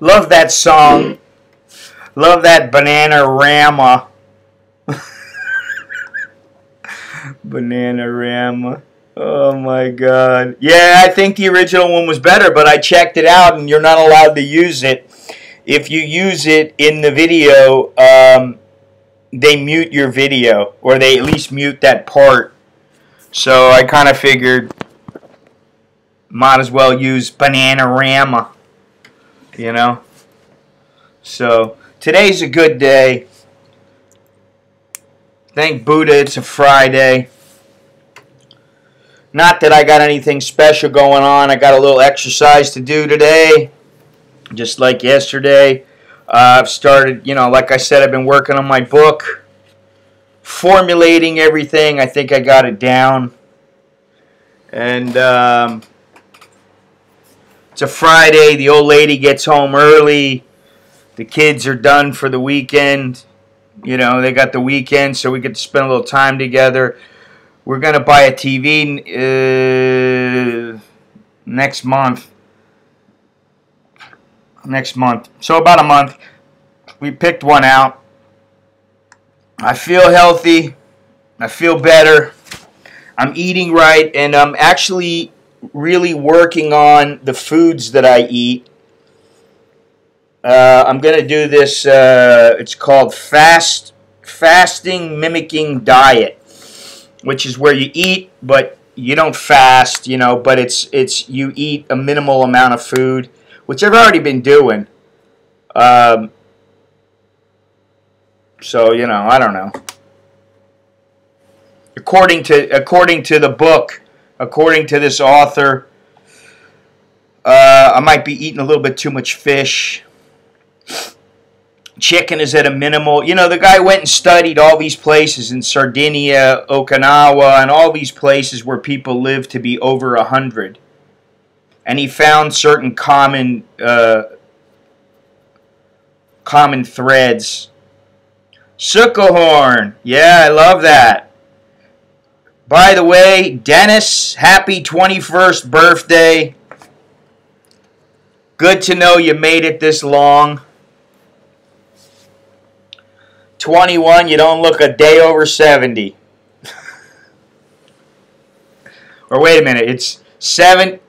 Love that song. Love that Bananarama. Bananarama. Oh my God. Yeah, I think the original one was better, but I checked it out and you're not allowed to use it. If you use it in the video, they mute your video, or they at least mute that part. So I kind of figured might as well use Bananarama, you know. So today's a good day. Thank Buddha it's a Friday. Not that I got anything special going on. I got a little exercise to do today, just like yesterday. I've started, you know, like I said, I've been working on my book, formulating everything. I think I got it down. And it's a Friday. The old lady gets home early. The kids are done for the weekend. You know, they got the weekend, so we get to spend a little time together. We're going to buy a TV next month. So about a month. We picked one out. I feel healthy. I feel better. I'm eating right, and I'm actually really working on the foods that I eat. I'm going to do this, it's called fasting mimicking diet, which is where you eat, but you don't fast, you know, but it's you eat a minimal amount of food, which I've already been doing. So, you know, I don't know. According to the book, according to this author, I might be eating a little bit too much fish. Chicken is at a minimal. You know, the guy went and studied all these places in Sardinia, Okinawa, and all these places where people live to be over 100. and he found certain common threads. Suckerhorn. Yeah, I love that. By the way, Dennis, happy 21st birthday. Good to know you made it this long. 21, you don't look a day over 70. Or wait a minute, it's 70,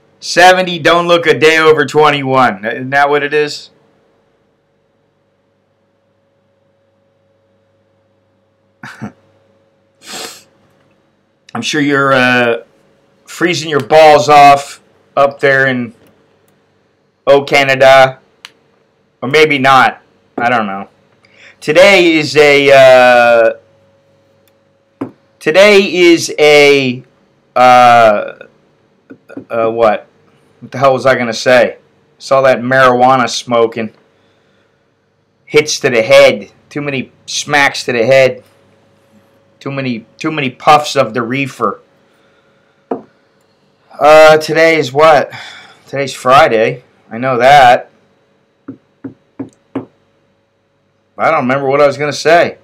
don't look a day over 21. Isn't that what it is? I'm sure you're freezing your balls off up there in Canada. Or maybe not. I don't know. Today is a what? What the hell was I going to say? Saw that marijuana smoking. Hits to the head. Too many smacks to the head. Too many puffs of the reefer. Today is what? Today's Friday. I know that. I don't remember what I was going to say.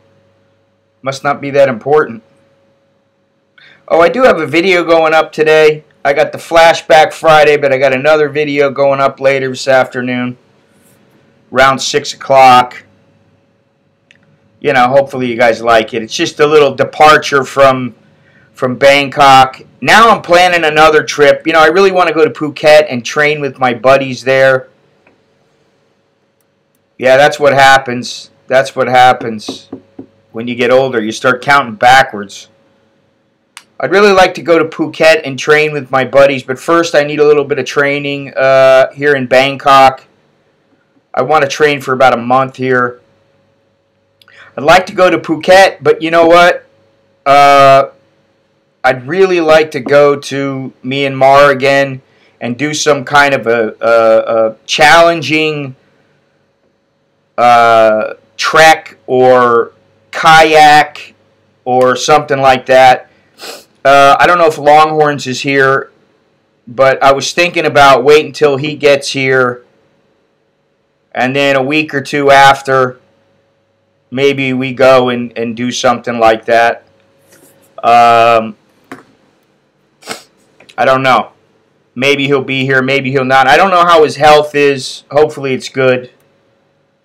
Must not be that important. Oh, I do have a video going up today. I got the Flashback Friday, but I got another video going up later this afternoon. Around 6 o'clock. You know, hopefully you guys like it. It's just a little departure from Bangkok. Now I'm planning another trip. You know, I really want to go to Phuket and train with my buddies there. Yeah, that's what happens. That's what happens when you get older. You start counting backwards. I'd really like to go to Phuket and train with my buddies, but first I need a little bit of training here in Bangkok. I want to train for about a month here. I'd like to go to Phuket, but you know what? I'd really like to go to Myanmar again and do some kind of a challenging trek or kayak or something like that. I don't know if Longhorns is here, but I was thinking about waiting until he gets here, and then a week or two after, maybe we go and do something like that. I don't know. Maybe he'll be here, maybe he'll not. I don't know how his health is. Hopefully it's good.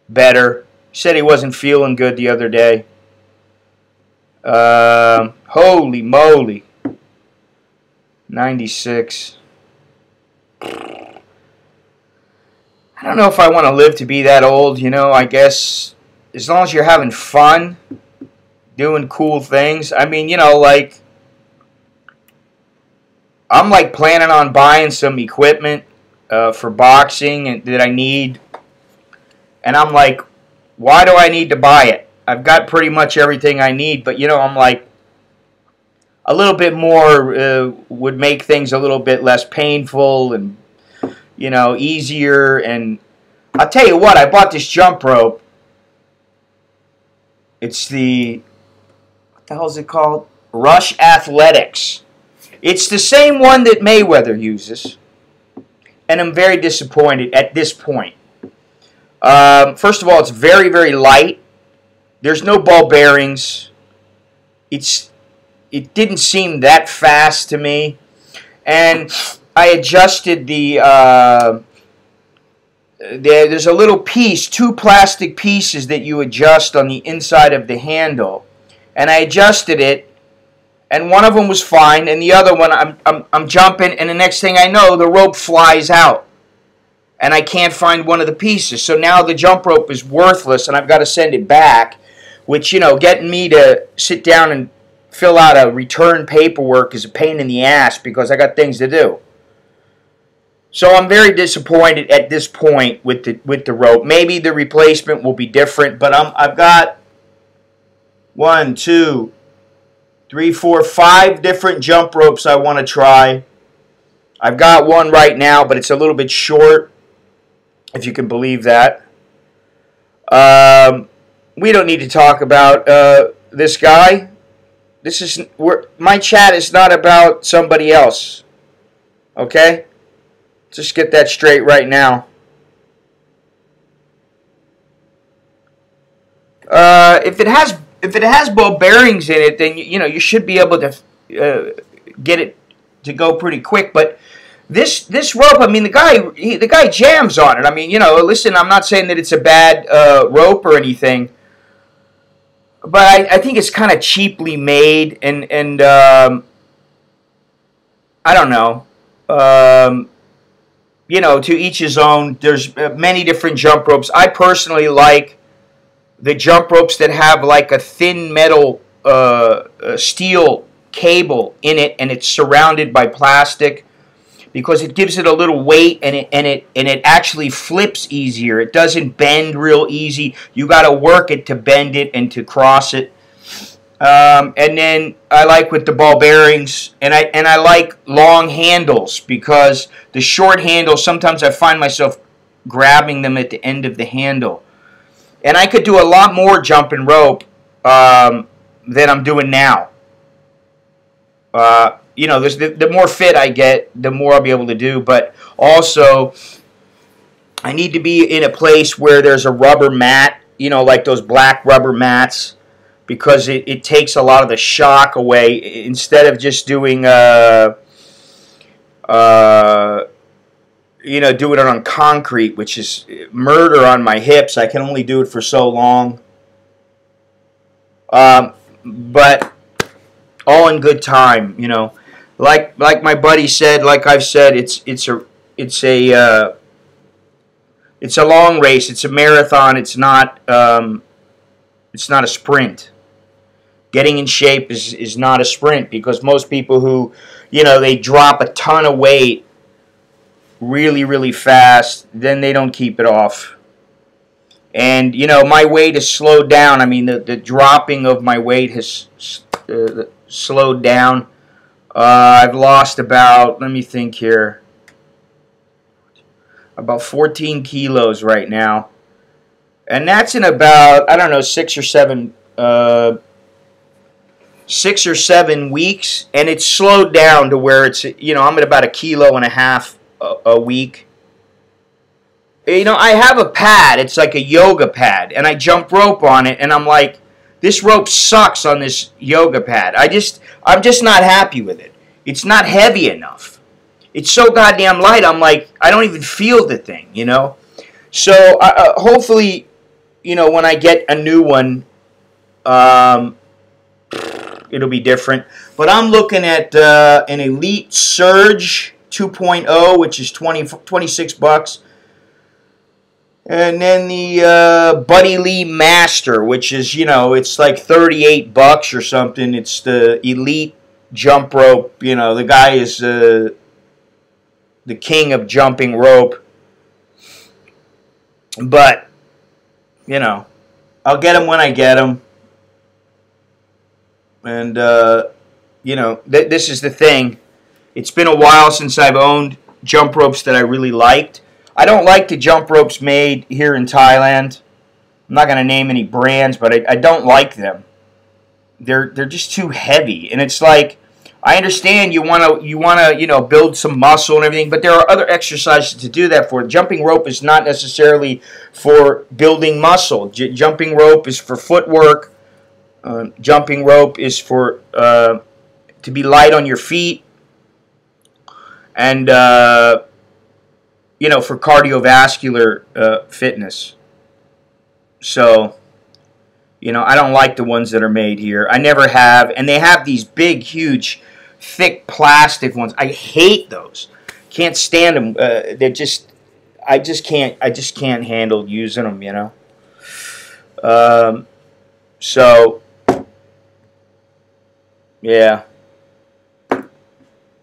Better. He said he wasn't feeling good the other day. Holy moly. 96. I don't know if I want to live to be that old, you know. I guess as long as you're having fun, doing cool things. I mean, you know, like, I'm like planning on buying some equipment for boxing that I need. And I'm like, why do I need to buy it? I've got pretty much everything I need, but you know, I'm like, a little bit more would make things a little bit less painful and, you know, easier. And I'll tell you what, I bought this jump rope. It's the, what the hell is it called? Rush Athletics. It's the same one that Mayweather uses. And I'm very disappointed at this point. First of all, it's very, very light. There's no ball bearings. It didn't seem that fast to me. And I adjusted there's a little piece, 2 plastic pieces that you adjust on the inside of the handle. And I adjusted it, and one of them was fine, and the other one, I'm jumping, and the next thing I know, the rope flies out. And I can't find one of the pieces. So now the jump rope is worthless, and I've got to send it back, which, you know, getting me to sit down and fill out a return paperwork is a pain in the ass because I got things to do. So I'm very disappointed at this point with the rope. Maybe the replacement will be different, but I've got 1, 2, 3, 4, 5 different jump ropes I want to try. I've got one right now, but it's a little bit short, if you can believe that. We don't need to talk about this guy. My chat is not about somebody else. Okay? Just get that straight right now. If it has ball bearings in it, then you should be able to get it to go pretty quick. But this rope, I mean, the guy jams on it. I mean, listen, I'm not saying that it's a bad rope or anything, but I think it's kind of cheaply made, and I don't know. To each his own. There's many different jump ropes. I personally like the jump ropes that have like a thin metal steel cable in it, and it's surrounded by plastic, because it gives it a little weight, and it actually flips easier. It doesn't bend real easy. You got to work it to bend it and to cross it. And then I like with the ball bearings, and I like long handles, because the short handles, sometimes I find myself grabbing them at the end of the handle. And I could do a lot more jumping rope than I'm doing now. The more fit I get, the more I'll be able to do. But also, I need to be in a place where there's a rubber mat, like those black rubber mats, because it takes a lot of the shock away. Instead of just doing doing it on concrete, which is murder on my hips. I can only do it for so long. But all in good time, Like my buddy said, like I've said, it's a long race. It's a marathon. It's not a sprint. Getting in shape is not a sprint, because most people who, they drop a ton of weight really, really fast, then they don't keep it off. And, my weight has slowed down. I mean, the dropping of my weight has slowed down. I've lost about, let me think here, about 14 kilos right now. And that's in about, I don't know, 6 or 7 weeks. And it's slowed down to where it's, I'm at about 1.5 kilos a week. I have a pad. It's like a yoga pad, and I jump rope on it, and I'm like, this rope sucks on this yoga pad. I'm just not happy with it. It's not heavy enough. It's so goddamn light. I'm like, I don't even feel the thing, So hopefully, when I get a new one, it'll be different. But I'm looking at an Elite Surge 2.0, which is $26. And then the Buddy Lee Master, which is, it's like $38 or something. It's the Elite jump rope. The guy is the king of jumping rope. But, I'll get him when I get him. And, this is the thing. It's been a while since I've owned jump ropes that I really liked. I don't like the jump ropes made here in Thailand. I'm not going to name any brands, but I don't like them. They're just too heavy, and it's like, I understand you want to build some muscle and everything, but there are other exercises to do that for. Jumping rope is not necessarily for building muscle. Jumping rope is for footwork. Jumping rope is for to be light on your feet, and for cardiovascular fitness. So, I don't like the ones that are made here. I never have, and they have these big, huge, thick plastic ones. I hate those. Can't stand them. They're just, I just can't handle using them. So, yeah.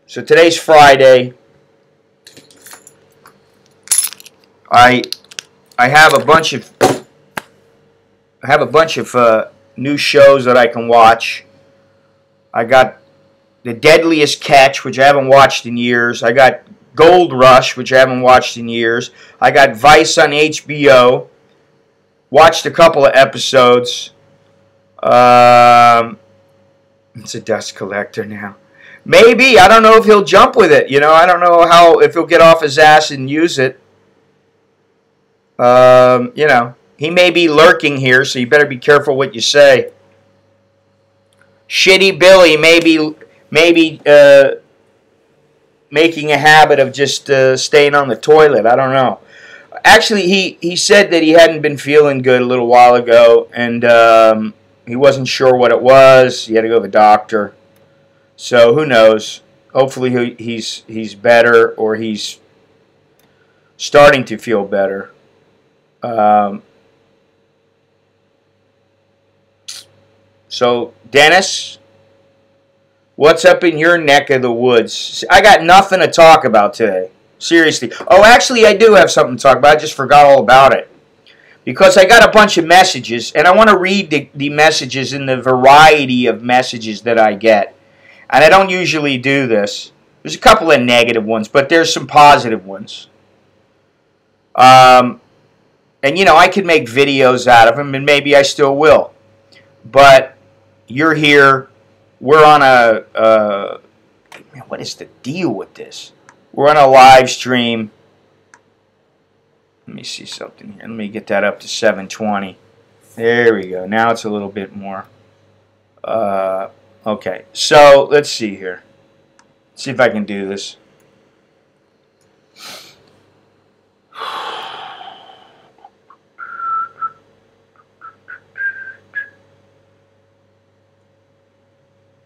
So today's Friday. I have a bunch of new shows that I can watch. I got The Deadliest Catch, which I haven't watched in years. I got Gold Rush, which I haven't watched in years. I got Vice on HBO. Watched a couple of episodes. It's a dust collector now. Maybe. I don't know if he'll jump with it. You know, I don't know if he'll get off his ass and use it. You know, he may be lurking here, so you better be careful what you say. Shitty Billy maybe making a habit of just staying on the toilet. I don't know. Actually, he said that he hadn't been feeling good a little while ago, and he wasn't sure what it was. He had to go to the doctor. So who knows? Hopefully he's better, or he's starting to feel better. So Dennis, what's up in your neck of the woods? I got nothing to talk about today. Seriously. Oh, actually, I do have something to talk about. I just forgot all about it. Because I got a bunch of messages, and I want to read the messages in the variety of messages that I get. And I don't usually do this. There's a couple of negative ones, but there's some positive ones. And, you know, I could make videos out of them, and maybe I still will. But you're here. We're on a... man, what is the deal with this? We're on a live stream. Let me see something here. Let me get that up to 720. There we go. Now it's a little bit more. Okay, so let's see here. Let's see if I can do this.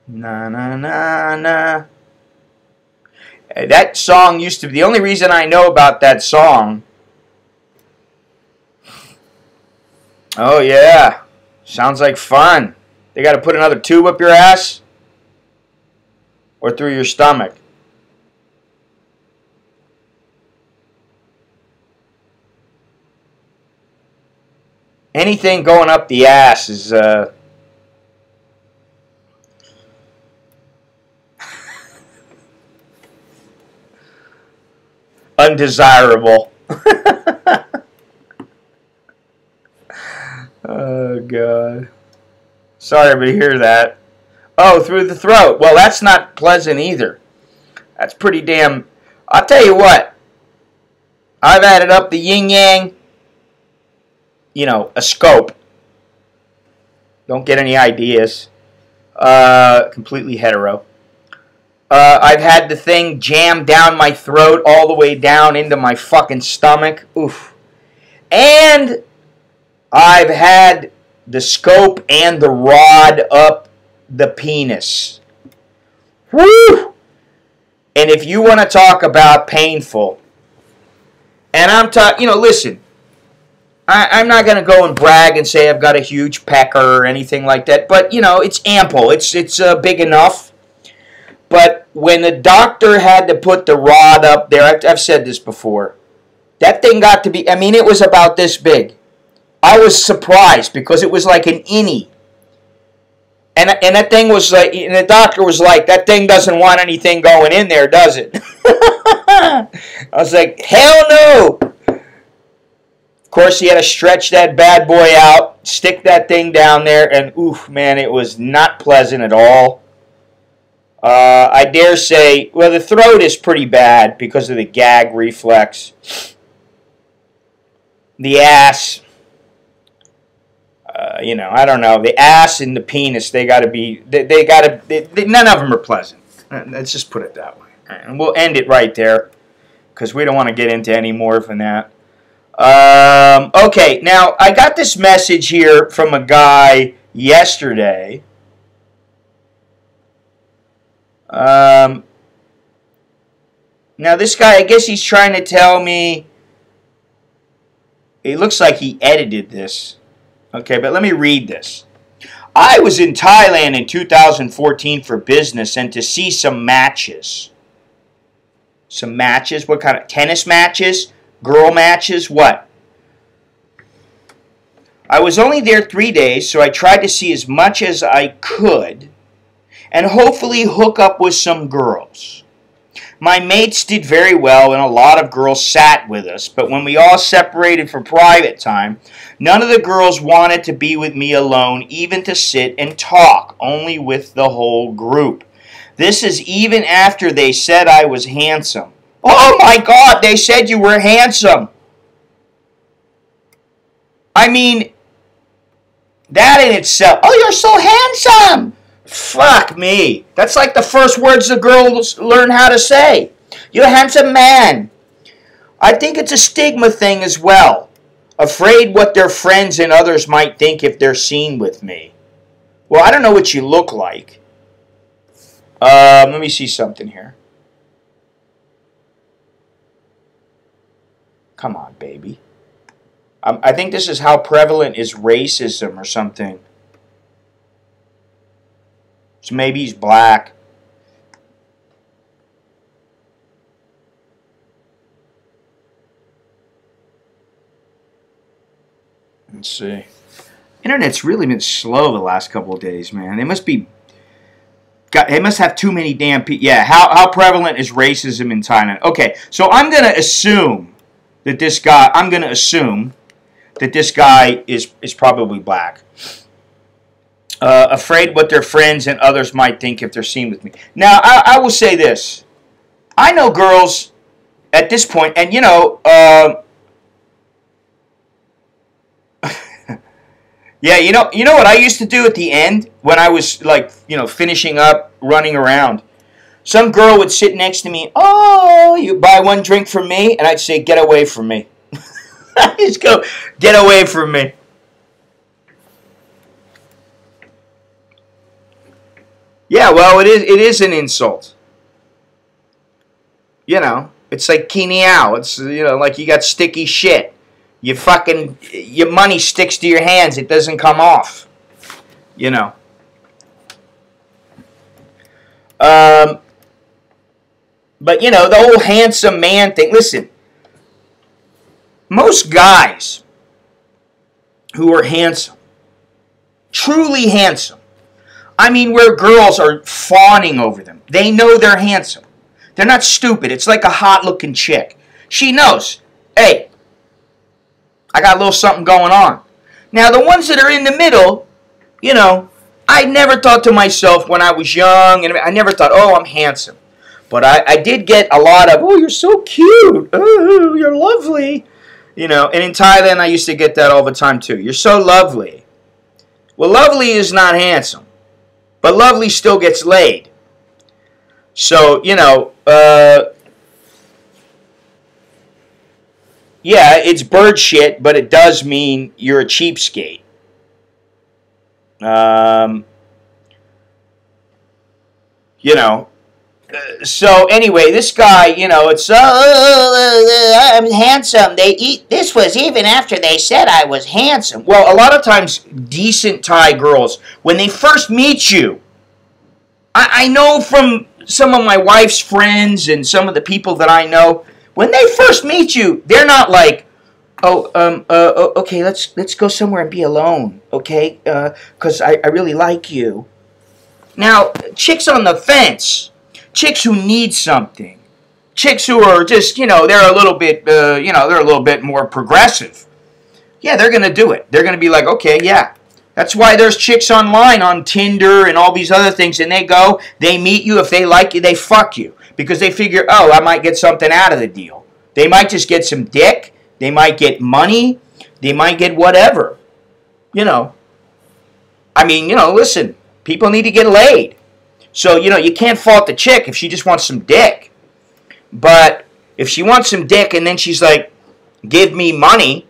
Na na na na. That song used to be the only reason I know about that song. Oh yeah, sounds like fun. They got to put another tube up your ass or through your stomach. Anything going up the ass is undesirable. Oh, God. Sorry to hear that. Oh, through the throat. Well, that's not pleasant either. That's pretty damn... I'll tell you what. I've added up the yin-yang. You know, a scope. Don't get any ideas. Completely hetero. I've had the thing jammed down my throat all the way down into my fucking stomach. Oof. And I've had the scope and the rod up the penis. Woo! And if you want to talk about painful, and I'm talking, you know, listen, I'm not going to go and brag and say I've got a huge pecker or anything like that, but, you know, it's ample. It's big enough. But when the doctor had to put the rod up there, I've said this before, that thing got to be, I mean, it was about this big. I was surprised because it was like an innie. And that thing was like, and the doctor was like, that thing doesn't want anything going in there, does it? I was like, hell no. Of course, he had to stretch that bad boy out, stick that thing down there, and oof, man, it was not pleasant at all. I dare say, well, the throat is pretty bad because of the gag reflex. The ass, you know, I don't know. The ass and the penis, they got to be, none of them are pleasant. Let's just put it that way. And we'll end it right there because we don't want to get into any more than that. Okay, now, I got this message here from a guy yesterday. Now, this guy, I guess he's trying to tell me, it looks like he edited this. Okay, but let me read this. I was in Thailand in 2014 for business and to see some matches. Some matches? What kind of tennis matches? Girl matches? What? I was only there 3 days, so I tried to see as much as I could and hopefully hook up with some girls. My mates did very well and a lot of girls sat with us, but when we all separated for private time, none of the girls wanted to be with me alone, even to sit and talk, only with the whole group. This is even after they said I was handsome. Oh my God, they said you were handsome. I mean, that in itself. Oh, you're so handsome. Fuck me. That's like the first words the girls learn how to say. You're a handsome man. I think it's a stigma thing as well. Afraid what their friends and others might think if they're seen with me. Well, I don't know what you look like. Let me see something here. Come on, baby. I think this is how prevalent is racism or something. So maybe he's black. Let's see. Internet's really been slow the last couple of days, man. They must be... They must have too many damn people. Yeah, how prevalent is racism in Thailand? Okay, so I'm going to assume that this guy... I'm going to assume that this guy is probably black. Afraid what their friends and others might think if they're seen with me. Now, I will say this. I know girls at this point, and you know... yeah, you know what I used to do at the end when I was like, finishing up, running around. Some girl would sit next to me. Oh, you buy one drink from me, and I'd say, "Get away from me." I just go, "Get away from me." Yeah, well, it is an insult. It's like kiniao. It's like you got sticky shit. Your money sticks to your hands. It doesn't come off. But the whole handsome man thing. Listen, most guys who are handsome, truly handsome, I mean where girls are fawning over them. They know they're handsome. They're not stupid. It's like a hot-looking chick. She knows, hey, I got a little something going on. Now, the ones that are in the middle, I never thought to myself when I was young, and I never thought, oh, I'm handsome. But I did get a lot of, oh, you're so cute. Oh, you're lovely. And in Thailand, I used to get that all the time, too. You're so lovely. Well, lovely is not handsome. But lovely still gets laid. So, yeah, it's bird shit, but it does mean you're a cheapskate. So anyway, this guy, it's, I'm handsome. This was even after they said I was handsome. Well, a lot of times, decent Thai girls, when they first meet you, I know from some of my wife's friends and some of the people that I know, when they first meet you, they're not like, okay, let's go somewhere and be alone, okay? Because I really like you. Now, chicks on the fence, chicks who need something, chicks who are just, they're a little bit, they're a little bit more progressive. Yeah, they're gonna do it. They're gonna be like, okay, yeah. That's why there's chicks online on Tinder and all these other things, and they meet you. If they like you, they fuck you. Because they figure, oh, I might get something out of the deal. They might just get some dick. They might get money. They might get whatever. I mean, listen, people need to get laid. So, you can't fault the chick if she just wants some dick. But if she wants some dick and then she's like, give me money,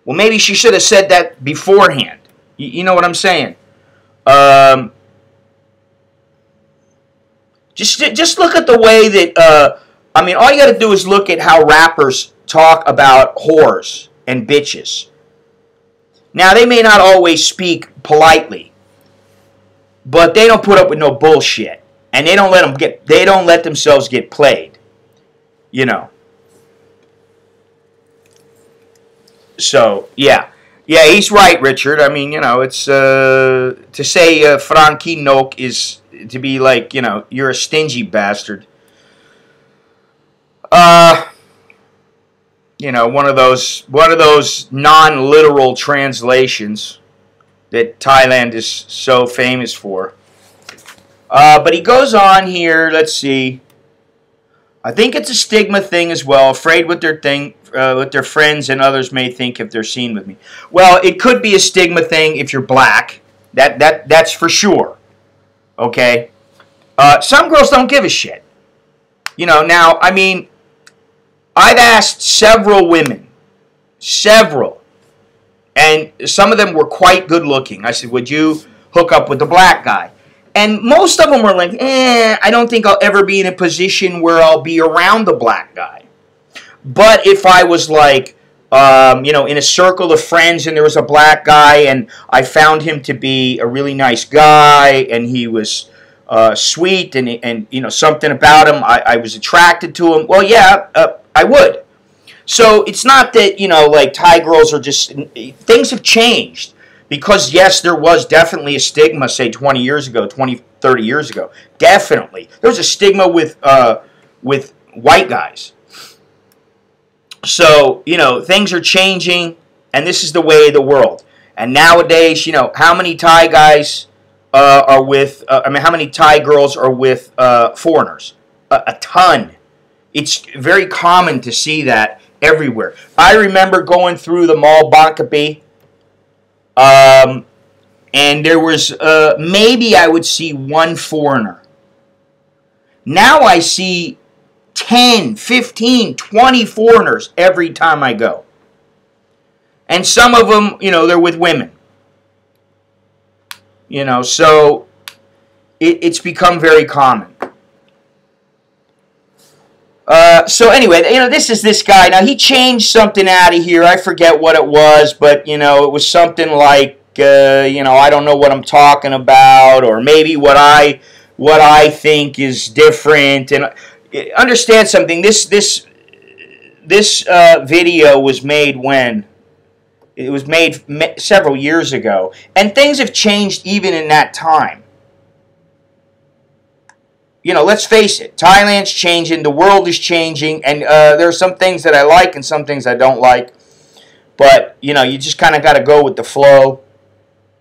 well, maybe she should have said that beforehand. You know what I'm saying? Just look at the way that, I mean, all you got to do is look at how rappers talk about whores and bitches. Now, they may not always speak politely, but they don't put up with no bullshit, and they don't let themselves get played. So, yeah. Yeah, he's right, Richard. I mean, it's, to say Frankie Nok is to be like, you're a stingy bastard. One of those non-literal translations that Thailand is so famous for. But he goes on here. Let's see. I think it's a stigma thing as well. Afraid what their friends and others may think if they're seen with me. Well, it could be a stigma thing if you're black. That's for sure. Okay. Some girls don't give a shit. You know. Now, I mean, I've asked several women, and some of them were quite good looking. I said, "Would you hook up with the black guy?" And most of them were like, I don't think I'll ever be in a position where I'll be around the black guy. But if I was like, you know, in a circle of friends and there was a black guy and I found him to be a really nice guy and he was sweet and you know, something about him, I was attracted to him, well, yeah, I would. So it's not that, you know, like Thai girls are just, things have changed. Because, yes, there was definitely a stigma, say, 20 years ago, 20, 30 years ago. Definitely. There was a stigma with white guys. So, you know, things are changing, and this is the way of the world. And nowadays, you know, how many Thai guys are with, I mean, how many Thai girls are with foreigners? A ton. It's very common to see that everywhere. I remember going through the mall Bangkok, and there was, maybe I would see one foreigner. Now I see 10, 15, 20 foreigners every time I go. And some of them, you know, they're with women. You know, so it's become very common. So anyway, you know, this is this guy. Now, he changed something out of here. I forget what it was, but, you know, it was something like, you know, I don't know what I'm talking about, or maybe what I think is different. And understand something. This video was made when? It was made several years ago, and things have changed even in that time. You know, let's face it, Thailand's changing, the world is changing, and there are some things that I like and some things I don't like. But, you know, you just kind of got to go with the flow,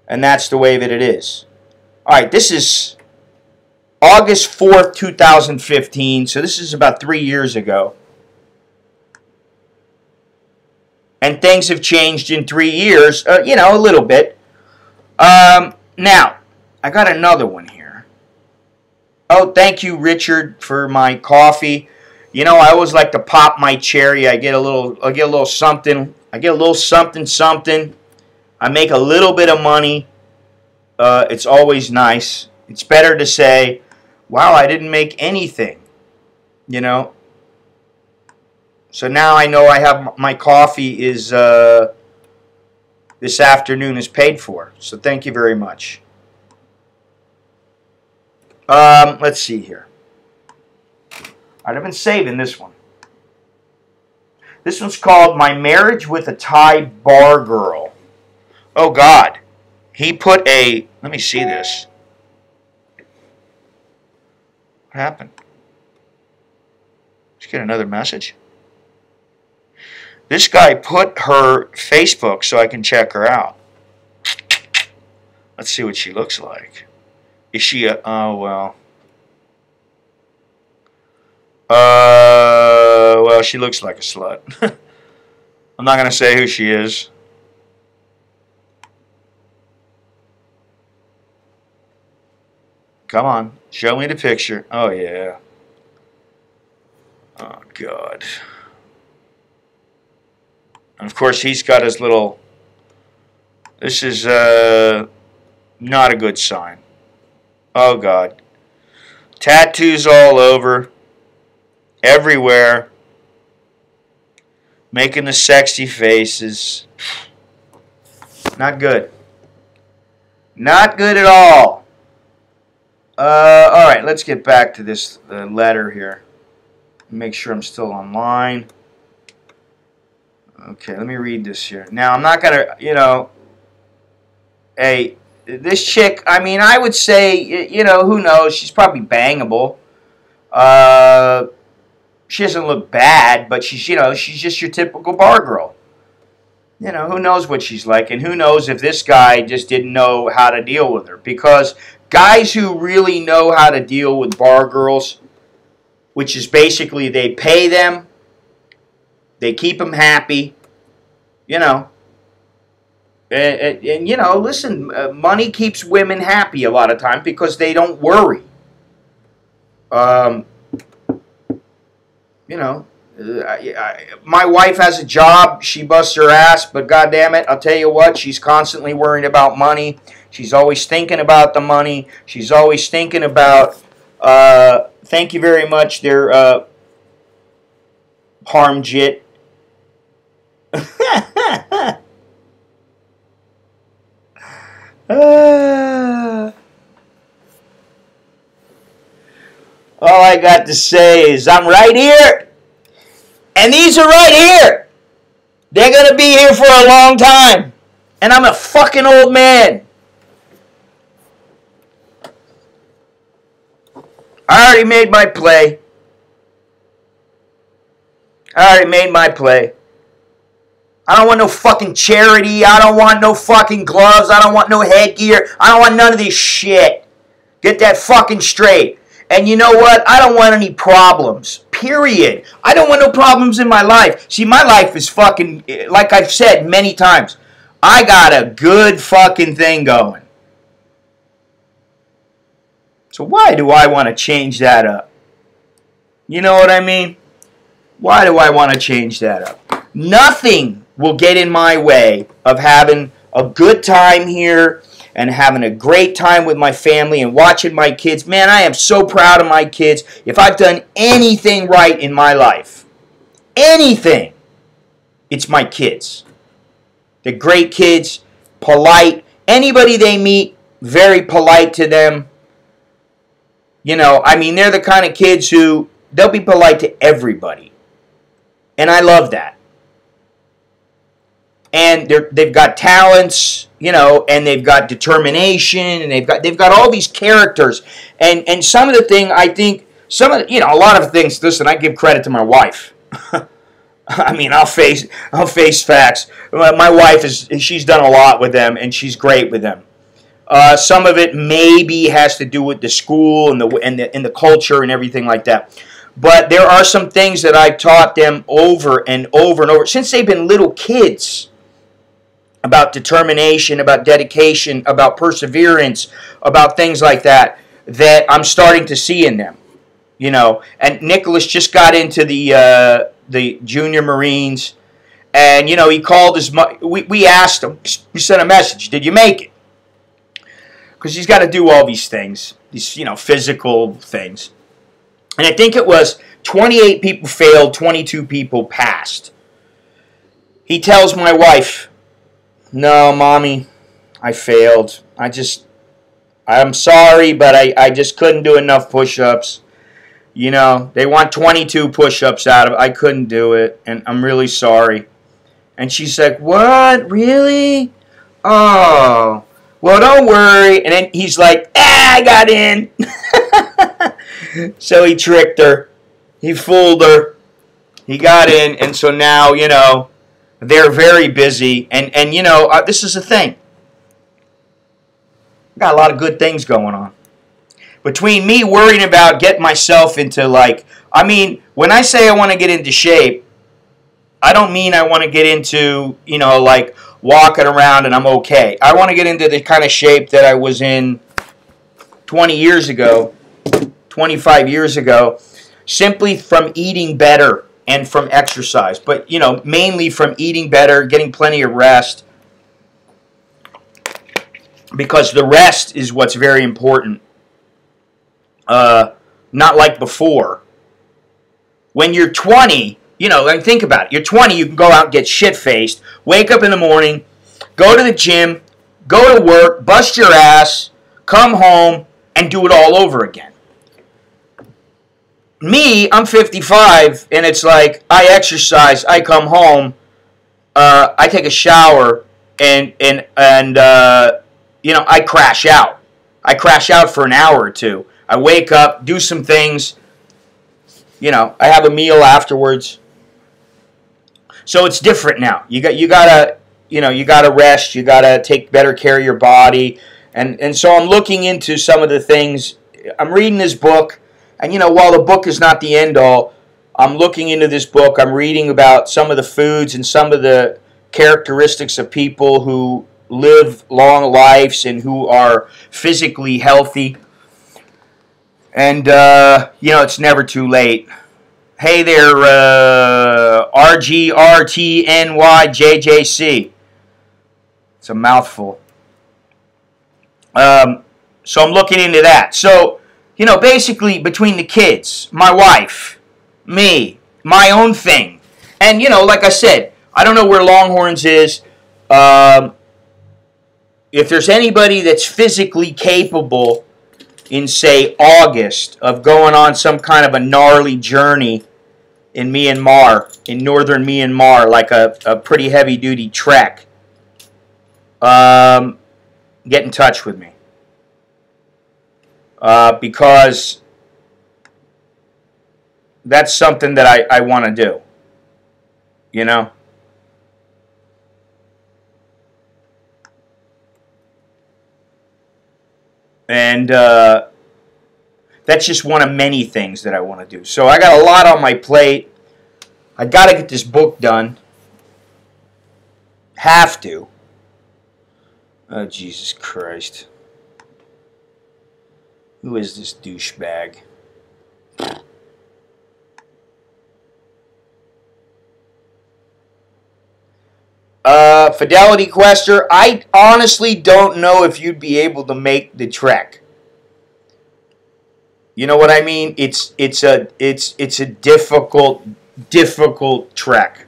and that's the way that it is. All right, this is August 4th, 2015, so this is about 3 years ago. And things have changed in 3 years, you know, a little bit. Now, I got another one here. Oh, thank you, Richard, for my coffee. You know, I always like to pop my cherry. I get a little something. I get a little something. I make a little bit of money. It's always nice. It's better to say, wow, I didn't make anything. You know. So now I know I have my coffee is this afternoon is paid for. So thank you very much. Let's see here. I've been saving this one. This one's called My Marriage with a Thai Bar Girl. Oh, God. He put a... Let me see this. What happened? Let's get another message. This guy put her Facebook so I can check her out. Let's see what she looks like. Is she a... Oh, well. Well, she looks like a slut. I'm not going to say who she is. Come on. Show me the picture. Oh, yeah. Oh, God. And, of course, he's got his little... This is not a good sign. Oh, God. Tattoos all over. Everywhere. Making the sexy faces. Not good. Not good at all. Alright, let's get back to this letter here. Make sure I'm still online. Okay, let me read this here. Now, I'm not going to, you know... Hey, this chick, I mean, I would say, you know, who knows? She's probably bangable. She doesn't look bad, but she's, you know, she's just your typical bar girl. You know, who knows what she's like, and who knows if this guy just didn't know how to deal with her. Because guys who really know how to deal with bar girls, which is basically they pay them, they keep them happy, you know. And you know, listen, money keeps women happy a lot of times because they don't worry. You know, my wife has a job. She busts her ass, but goddamn it, I'll tell you what, she's constantly worrying about money. She's always thinking about the money. She's always thinking about, thank you very much, their Harmjit. All I got to say is I'm right here, and these are right here. They're going to be here for a long time, and I'm a fucking old man. I already made my play. I already made my play. I don't want no fucking charity. I don't want no fucking gloves. I don't want no headgear. I don't want none of this shit. Get that fucking straight. And you know what? I don't want any problems. Period. I don't want no problems in my life. See, my life is fucking, like I've said many times, I got a good fucking thing going. So why do I want to change that up? You know what I mean? Why do I want to change that up? Nothing will get in my way of having a good time here and having a great time with my family and watching my kids. Man, I am so proud of my kids. If I've done anything right in my life, anything, it's my kids. They're great kids, polite. Anybody they meet, very polite to them. You know, I mean, they're the kind of kids who, they'll be polite to everybody. And I love that. And they've got talents, you know, and they've got determination, and they've got all these characters. And some of the thing, I think, some of the, you know, a lot of things, listen, I give credit to my wife. I mean, I'll face facts. My wife she's done a lot with them, and she's great with them. Some of it maybe has to do with the school and the culture and everything like that. But there are some things that I've taught them over and over and over since they've been little kids. About determination, about dedication, about perseverance, about things like that, that I'm starting to see in them. You know, and Nicholas just got into the junior Marines, and you know, he called his mother. We asked him, we sent a message, did you make it? Because he's got to do all these things, these, you know, physical things. And I think it was 28 people failed, 22 people passed. He tells my wife, no, Mommy, I failed. I'm sorry, but I just couldn't do enough push-ups. You know, they want 22 push-ups out of it. I couldn't do it, and I'm really sorry. And she's like, what? Really? Oh, well, don't worry. And then he's like, I got in. So he tricked her. He fooled her. He got in, and so now, you know, they're very busy, and you know, this is the thing. Got a lot of good things going on. Between me worrying about getting myself into, like, I mean, when I say I want to get into shape, I don't mean I want to get into, you know, like, walking around and I'm okay. I want to get into the kind of shape that I was in 20 years ago, 25 years ago, simply from eating better and from exercise, but, you know, mainly from eating better, getting plenty of rest, because the rest is what's very important. Not like before. When you're 20, you know, and think about it. You're 20, you can go out and get shit-faced, wake up in the morning, go to the gym, go to work, bust your ass, come home, and do it all over again. Me, I'm 55, and it's like, I exercise, I come home, I take a shower, and you know, I crash out. I crash out for an hour or two. I wake up, do some things, you know, I have a meal afterwards. So it's different now. You gotta rest, you gotta take better care of your body, And so I'm looking into some of the things. I'm reading this book, and while the book is not the end all, I'm looking into this book. I'm reading about some of the foods and some of the characteristics of people who live long lives and who are physically healthy. And, it's never too late. Hey there, RGRTNYJJC. It's a mouthful. So I'm looking into that. So, basically between the kids, my wife, me, my own thing. And, like I said, I don't know where Longhorns is. If there's anybody that's physically capable in, say, August of going on some kind of a gnarly journey in Myanmar, in northern Myanmar, like a pretty heavy-duty trek, get in touch with me. Because that's something that I want to do. And that's just one of many things that I want to do. So I got a lot on my plate. I got to get this book done. Have to. Oh, Jesus Christ. Who is this douchebag? Fidelity Quester, I honestly don't know if you'd be able to make the trek. You know what I mean? It's a difficult trek.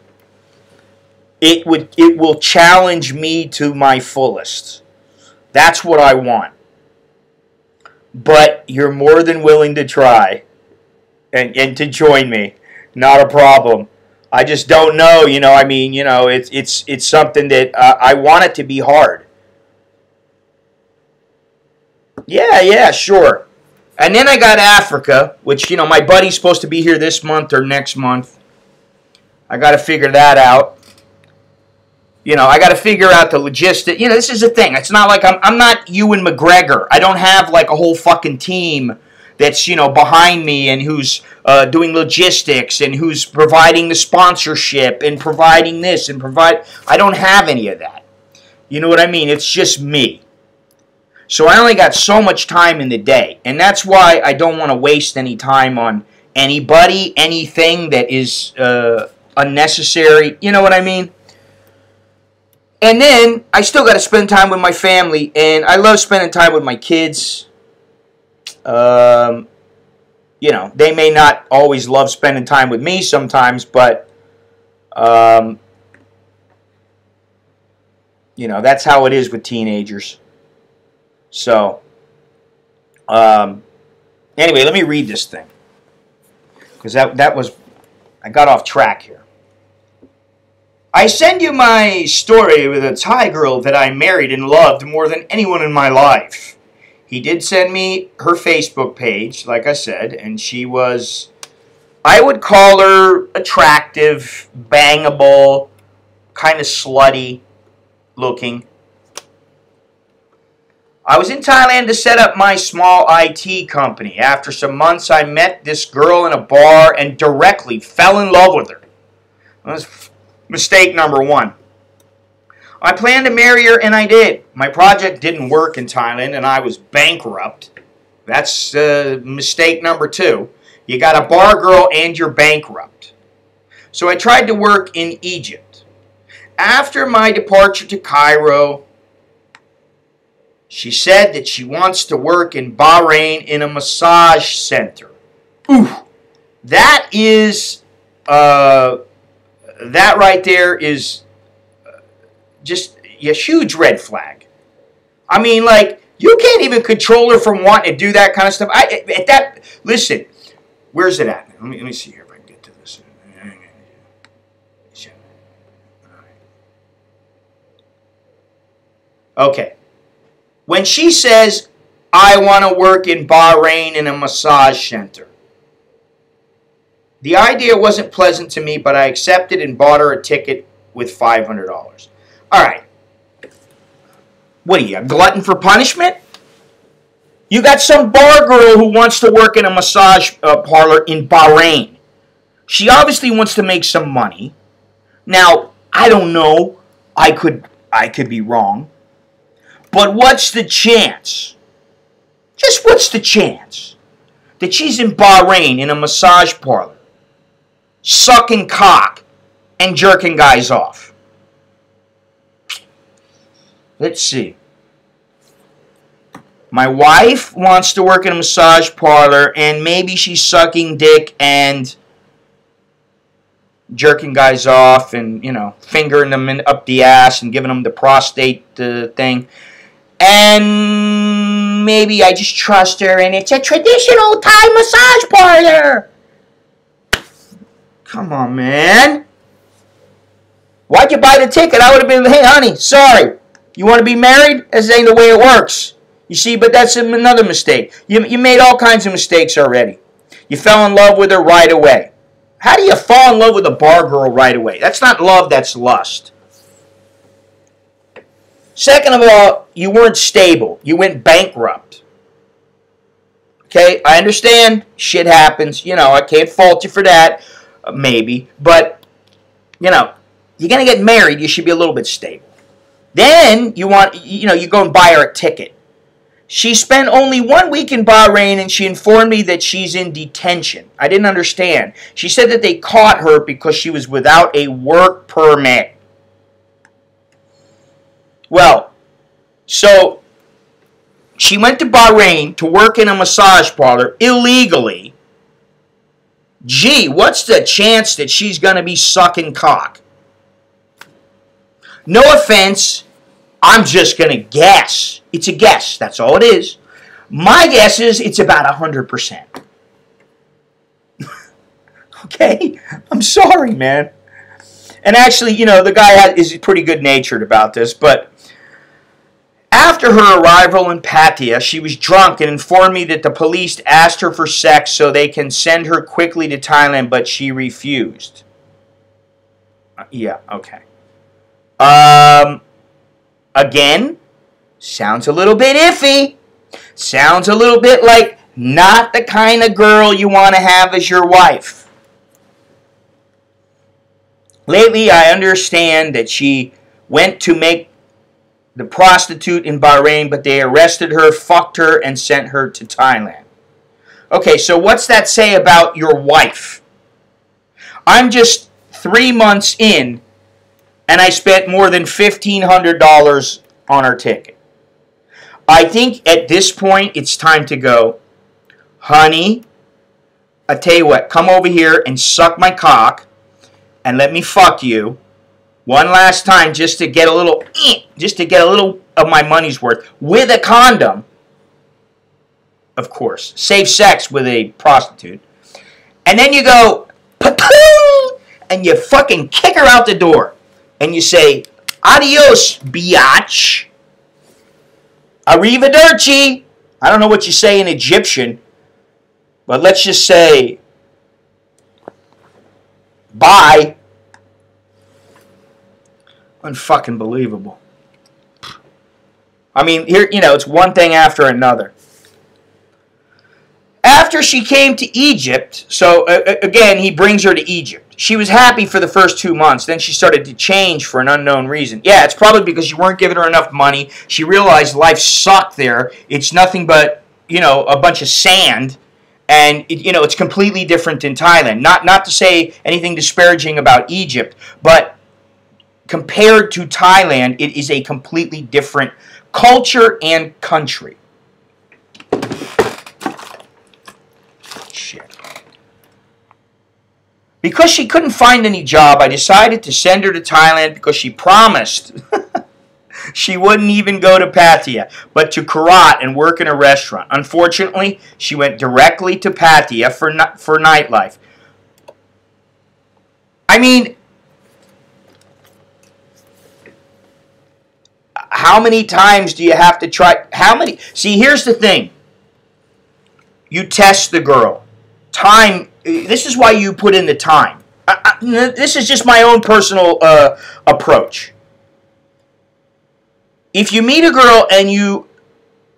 It will challenge me to my fullest. That's what I want. But you're more than willing to try and to join me. Not a problem. I just don't know, it's something that I want it to be hard. Yeah, sure. And then I got Africa, which, my buddy's supposed to be here this month or next month. I got to figure that out. I got to figure out the logistics. This is the thing. It's not like I'm not Ewan McGregor. I don't have like a whole fucking team that's, behind me and who's doing logistics and who's providing the sponsorship and providing this and I don't have any of that. You know what I mean? It's just me. So I only got so much time in the day. And that's why I don't want to waste any time on anybody, anything that is unnecessary. You know what I mean? And then I still got to spend time with my family, and I love spending time with my kids. They may not always love spending time with me sometimes, but that's how it is with teenagers. So anyway, let me read this thing, because that was, I got off track here. I send you my story with a Thai girl that I married and loved more than anyone in my life. He did send me her Facebook page, like I said, and she was, I would call her attractive, bangable, kind of slutty looking. I was in Thailand to set up my small IT company. After some months, I met this girl in a bar and directly fell in love with her. That was mistake number one. I planned to marry her, and I did. My project didn't work in Thailand, and I was bankrupt. That's mistake number two. You got a bar girl, and you're bankrupt. So I tried to work in Egypt. After my departure to Cairo, she said that she wants to work in Bahrain in a massage center. Ooh, that is, that right there is just a huge red flag. I mean, like, you can't even control her from wanting to do that kind of stuff. Listen, where's it at? Let me see here if I can get to this. Okay. When she says, I want to work in Bahrain in a massage center, the idea wasn't pleasant to me, but I accepted and bought her a ticket with $500. All right. What are you, a glutton for punishment? You got some bar girl who wants to work in a massage parlor in Bahrain. She obviously wants to make some money. Now, I don't know. I could be wrong. But what's the chance? Just what's the chance that she's in Bahrain in a massage parlor, sucking cock and jerking guys off? Let's see. My wife wants to work in a massage parlor, and maybe she's sucking dick and jerking guys off and, you know, fingering them up the ass and giving them the prostate thing. And maybe I just trust her, and it's a traditional Thai massage parlor. Come on, man. Why'd you buy the ticket? I would have been, hey, honey, sorry. You want to be married? This ain't the way it works. You see, but that's another mistake. You made all kinds of mistakes already. You fell in love with her right away. How do you fall in love with a bar girl right away? That's not love, that's lust. Second of all, you weren't stable. You went bankrupt. Okay, I understand. Shit happens. You know, I can't fault you for that. Maybe. But, you know, you're going to get married, you should be a little bit stable. Then, you go and buy her a ticket. She spent only 1 week in Bahrain, and she informed me that she's in detention. I didn't understand. She said that they caught her because she was without a work permit. Well, so she went to Bahrain to work in a massage parlor illegally. Gee, what's the chance that she's going to be sucking cock? No offense, I'm just going to guess. It's a guess, that's all it is. My guess is it's about 100%. Okay? I'm sorry, man. And actually, you know, the guy is pretty good-natured about this, but after her arrival in Pattaya, she was drunk and informed me that the police asked her for sex so they can send her quickly to Thailand, but she refused. Yeah, okay. Again, sounds a little bit iffy. Sounds a little bit like not the kind of girl you want to have as your wife. Lately, I understand that she went to make the prostitute in Bahrain, but they arrested her, fucked her, and sent her to Thailand. Okay, so what's that say about your wife? I'm just 3 months in, and I spent more than $1,500 on her ticket. I think at this point, it's time to go, honey, I tell you what, come over here and suck my cock, and let me fuck you one last time just to get a little of my money's worth with a condom, of course. Safe sex with a prostitute. And then you go, pa-poo, and you fucking kick her out the door. And you say, adios, biatch. Arrivederci. I don't know what you say in Egyptian, but let's just say, bye. Unfucking believable. I mean, here, you know, it's one thing after another. After she came to Egypt, so again, he brings her to Egypt. She was happy for the first 2 months. Then she started to change for an unknown reason. Yeah, it's probably because you weren't giving her enough money. She realized life sucked there. It's nothing but, you know, a bunch of sand. And, you know, it's completely different in Thailand. Not to say anything disparaging about Egypt, but compared to Thailand, it is a completely different culture and country. Shit. Because she couldn't find any job, I decided to send her to Thailand because she promised she wouldn't even go to Pattaya, but to Karat and work in a restaurant. Unfortunately, she went directly to Pattaya for nightlife. I mean, how many times do you have to try? How many? See, here's the thing. You test the girl. Time. This is why you put in the time. This is just my own personal approach. if you meet a girl and you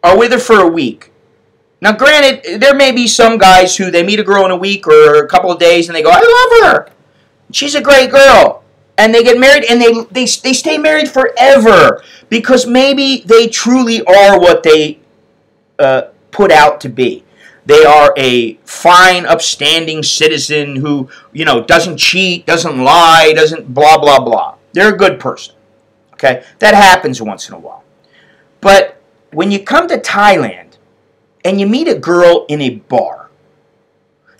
are with her for a week, now granted, there may be some guys who they meet a girl in a week or a couple of days and they go, I love her. She's a great girl. And they get married and they stay married forever because maybe they truly are what they put out to be. They are a fine, upstanding citizen who, you know, doesn't cheat, doesn't lie, doesn't blah, blah, blah. They're a good person. Okay? That happens once in a while. But when you come to Thailand and you meet a girl in a bar,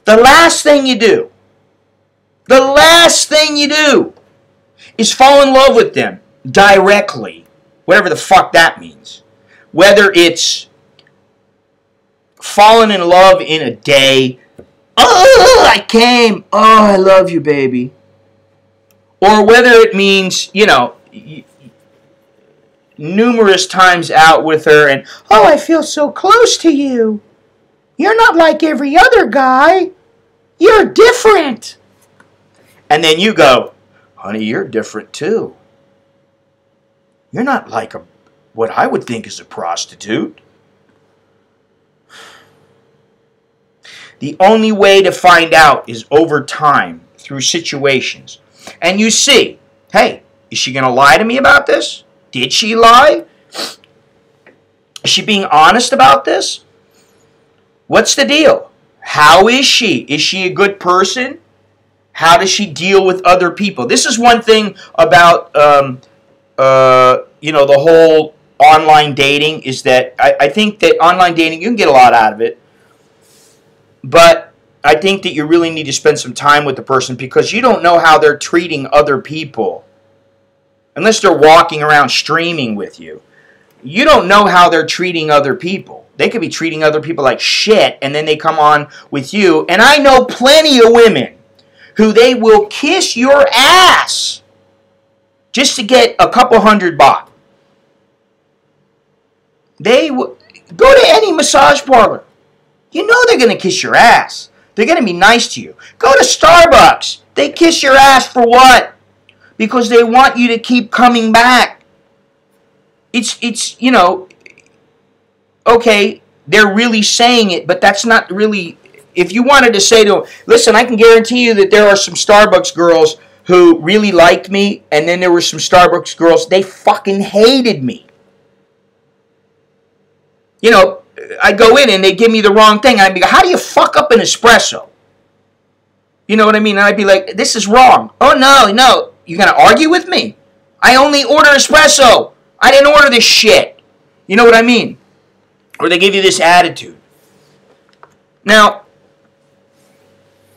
the last thing you do is fall in love with them directly, whatever the fuck that means. Whether it's falling in love in a day, oh, I came, oh, I love you, baby. Or whether it means, you know, numerous times out with her and, oh, I feel so close to you. You're not like every other guy. You're different. And then you go, honey, you're different too. You're not like what I would think is a prostitute. The only way to find out is over time, through situations. And you see, hey, is she going to lie to me about this? Did she lie? Is she being honest about this? What's the deal? How is she? Is she a good person? How does she deal with other people? This is one thing about, you know, the whole online dating is that I think that online dating, you can get a lot out of it. But I think that you really need to spend some time with the person because you don't know how they're treating other people. Unless they're walking around streaming with you. You don't know how they're treating other people. They could be treating other people like shit and then they come on with you. And I know plenty of women who they will kiss your ass just to get a couple $100. They will go to any massage parlor. You know they're going to kiss your ass. They're going to be nice to you. Go to Starbucks. They kiss your ass for what? Because they want you to keep coming back. It's you know, okay, they're really saying it, but that's not really, if you wanted to say to them, listen, I can guarantee you that there are some Starbucks girls who really liked me, and then there were some Starbucks girls, they fucking hated me. You know, I go in and they give me the wrong thing, and I'd be like, how do you fuck up an espresso? You know what I mean? And I'd be like, this is wrong. Oh, no, you're going to argue with me? I only order espresso. I didn't order this shit. You know what I mean? Or they give you this attitude. Now,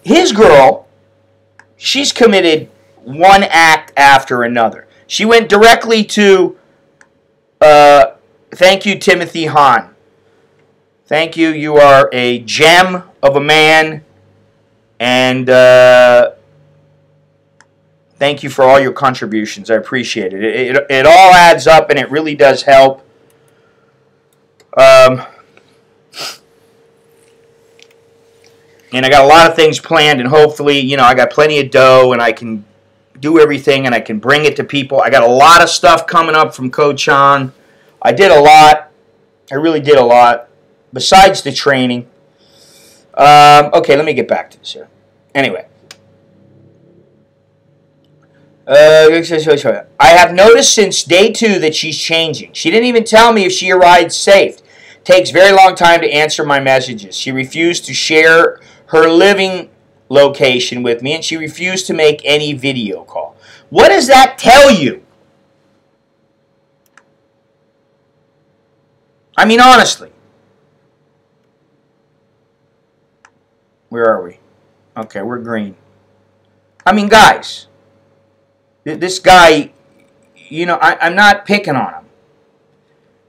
his girl, she's committed one act after another. She went directly to, thank you, Timothy Hahn. Thank you. You are a gem of a man. And thank you for all your contributions. I appreciate it. It all adds up, and it really does help. And I got a lot of things planned, and hopefully, you know, I got plenty of dough, and I can do everything, and I can bring it to people. I got a lot of stuff coming up from Coach Chan. I did a lot. I really did a lot, besides the training. Okay, let me get back to this here. Anyway. I have noticed since day 2 that she's changing. She didn't even tell me if she arrived safe. Takes very long time to answer my messages. She refused to share her living location with me, and she refused to make any video call. What does that tell you? I mean, honestly. Where are we? Okay, we're green. I mean, guys, this guy, you know, I'm not picking on him.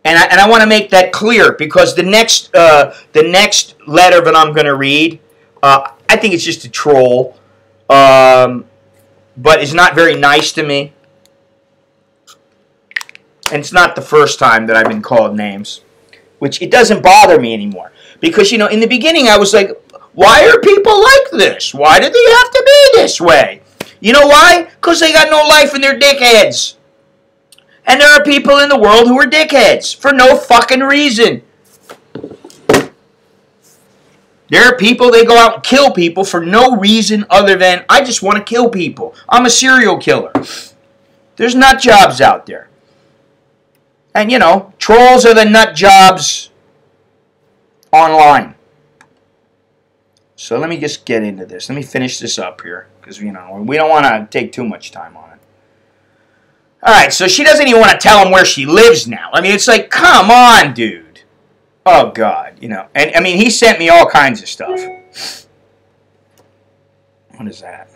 And I want to make that clear because the next letter that I'm going to read, I think it's just a troll, but it's not very nice to me. And it's not the first time that I've been called names, which it doesn't bother me anymore. Because, you know, in the beginning I was like, why are people like this? Why do they have to be this way? You know why? Because they got no life in their dickheads. And there are people in the world who are dickheads for no fucking reason. There are people, they go out and kill people for no reason other than, I just want to kill people. I'm a serial killer. There's nut jobs out there. And, you know, trolls are the nut jobs online. So let me just get into this. Let me finish this up here. Because, you know, we don't want to take too much time on it. Alright, so she doesn't even want to tell him where she lives now. I mean, it's like, come on, dude. Oh, God, you know. And, I mean, he sent me all kinds of stuff. What is that?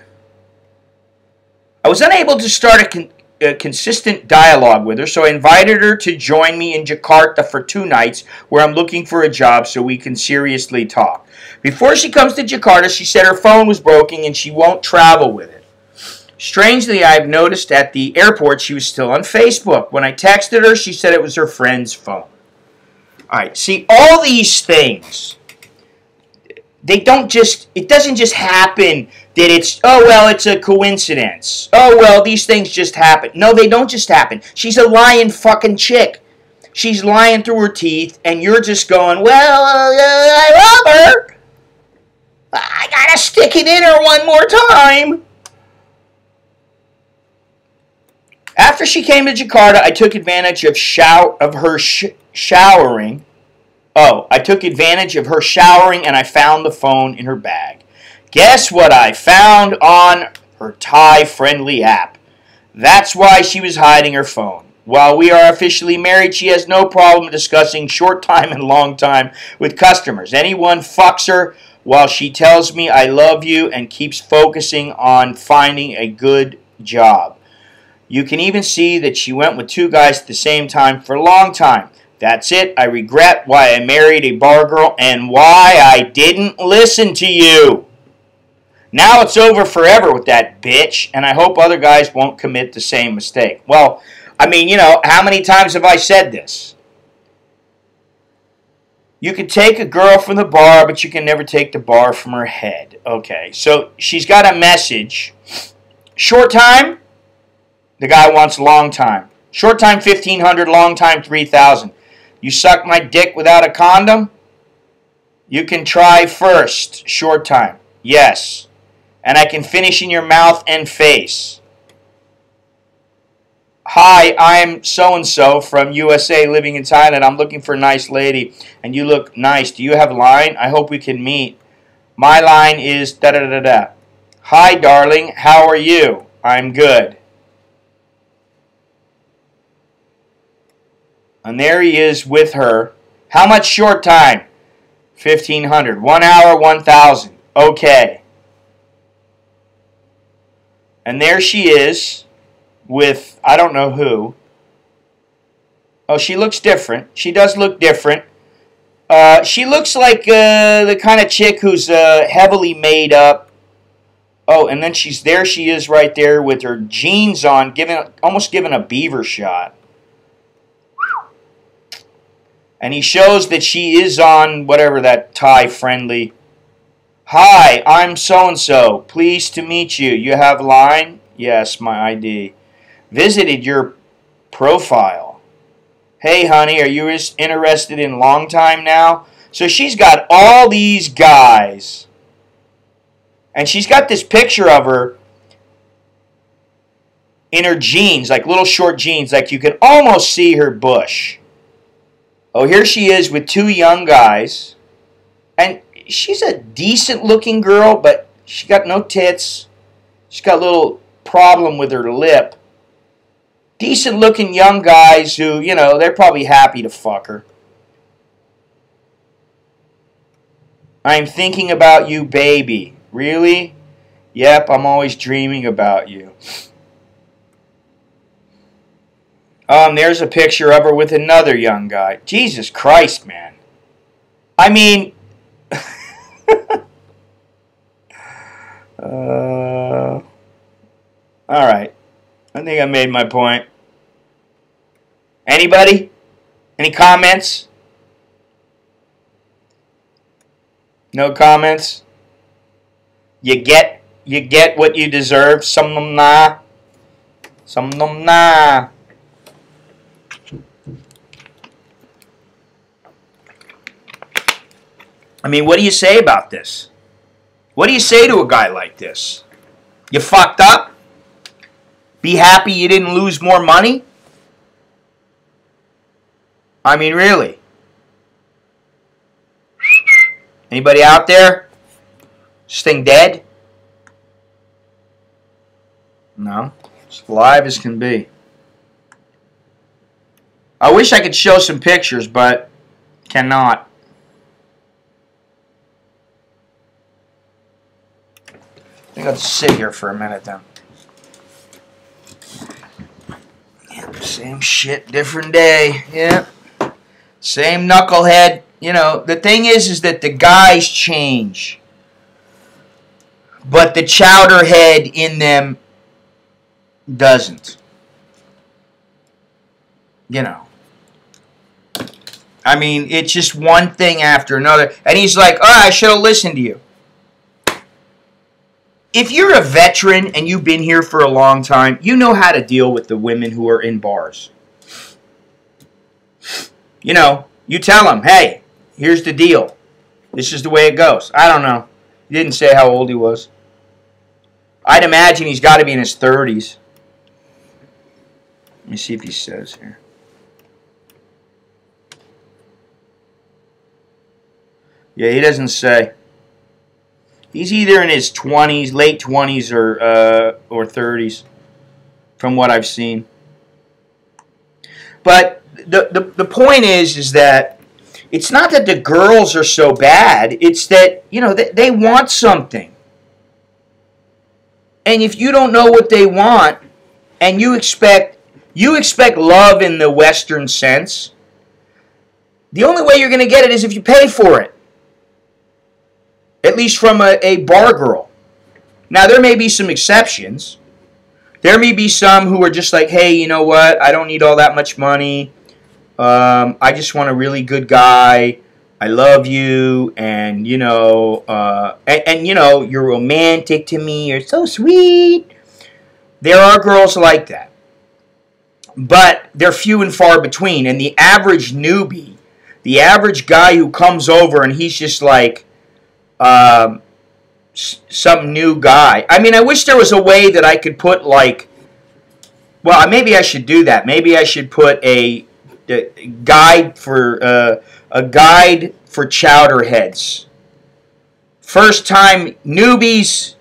I was unable to start a consistent dialogue with her, so I invited her to join me in Jakarta for 2 nights, where I'm looking for a job so we can seriously talk. Before she comes to Jakarta, she said her phone was broken and she won't travel with it. Strangely, I've noticed at the airport she was still on Facebook. When I texted her, she said it was her friend's phone. Alright, see, all these things, they don't just, it doesn't just happen that it's, oh, well, it's a coincidence. Oh, well, these things just happen. No, they don't just happen. She's a lying fucking chick. She's lying through her teeth, and you're just going, well, I love her. I gotta stick it in her one more time. After she came to Jakarta, I took advantage of her showering. Oh, I took advantage of her showering and I found the phone in her bag. Guess what I found on her Thai-friendly app? That's why she was hiding her phone. While we are officially married, she has no problem discussing short time and long time with customers. Anyone fucks her while she tells me I love you and keeps focusing on finding a good job. You can even see that she went with 2 guys at the same time for a long time. That's it. I regret why I married a bar girl and why I didn't listen to you. Now it's over forever with that bitch, and I hope other guys won't commit the same mistake. Well, I mean, you know, how many times have I said this? You can take a girl from the bar, but you can never take the bar from her head. Okay, so she's got a message. Short time? The guy wants long time. Short time, 1,500. Long time, 3,000. You suck my dick without a condom? You can try first. Short time. Yes. And I can finish in your mouth and face. Hi, I'm so-and-so from USA living in Thailand. I'm looking for a nice lady. And you look nice. Do you have a line? I hope we can meet. My line is da-da-da-da. Hi, darling. How are you? I'm good. And there he is with her. How much short time? 1,500. 1 hour, 1,000. Okay. And there she is with, I don't know who. Oh, she looks different. She does look different. She looks like the kind of chick who's heavily made up. Oh, and then she is right there with her jeans on, almost giving a beaver shot. And he shows that she is on whatever that Thai-friendly. Hi, I'm so-and-so. Pleased to meet you. You have a line? Yes, my ID. Visited your profile. Hey, honey, are you interested in long time now? So she's got all these guys. And she's got this picture of her in her jeans, like little short jeans, like you can almost see her bush. Oh, here she is with 2 young guys. And she's a decent-looking girl, but she got no tits. She's got a little problem with her lip. Decent-looking young guys who, you know, they're probably happy to fuck her. I'm thinking about you, baby. Really? Yep, I'm always dreaming about you. And there's a picture of her with another young guy. Jesus Christ, man. I mean... Alright. I think I made my point. Anybody? Any comments? No comments? You get what you deserve. Some of them nah. Some of them nah. I mean, what do you say about this? What do you say to a guy like this? You fucked up? Be happy you didn't lose more money? I mean, really? Anybody out there? This thing dead? No. It's live as can be. I wish I could show some pictures, but cannot. I think I'll just sit here for a minute then. Yep, same shit, different day. Yep. Same knucklehead. You know, the thing is that the guys change. But the chowderhead in them doesn't. You know. I mean, it's just one thing after another. And he's like, oh, I should have listened to you. If you're a veteran and you've been here for a long time, you know how to deal with the women who are in bars. You know, you tell them, hey, here's the deal. This is the way it goes. I don't know. He didn't say how old he was. I'd imagine he's got to be in his 30s. Let me see if he says here. Yeah, he doesn't say. He's either in his 20s, late 20s, or 30s, from what I've seen. But the point is that it's not that the girls are so bad. It's that, you know, they want something. And if you don't know what they want, and you expect love in the Western sense, the only way you're going to get it is if you pay for it. At least from a bar girl. Now, there may be some exceptions. There may be some who are just like, hey, you know what? I don't need all that much money. I just want a really good guy. I love you. And, you know, you know, you're romantic to me. You're so sweet. There are girls like that. But they're few and far between. And the average newbie, the average guy who comes over and he's just like, some new guy. I mean, I wish there was a way that I could put, like, well, maybe I should do that. Maybe I should put a guide for chowderheads. First time newbies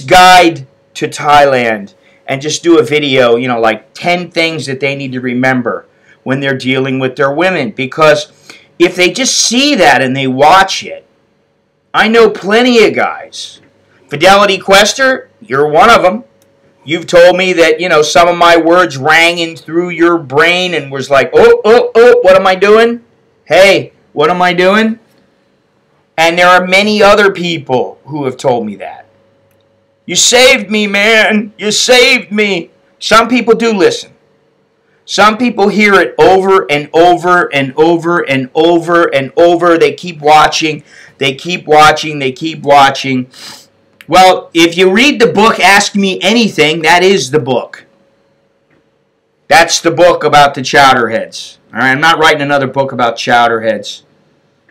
guide to Thailand, and just do a video, you know, like 10 things that they need to remember when they're dealing with their women. Because if they just see that and they watch it, I know plenty of guys. Fidelity Quester, you're one of them. You've told me that, you know, some of my words rang in through your brain and was like, oh, what am I doing? Hey, what am I doing? And there are many other people who have told me that. You saved me, man. You saved me. Some people do listen. Some people hear it over and over and over and over and over. They keep watching. They keep watching. They keep watching. Well, if you read the book, Ask Me Anything, that is the book. That's the book about the chowderheads. All right, I'm not writing another book about chowderheads.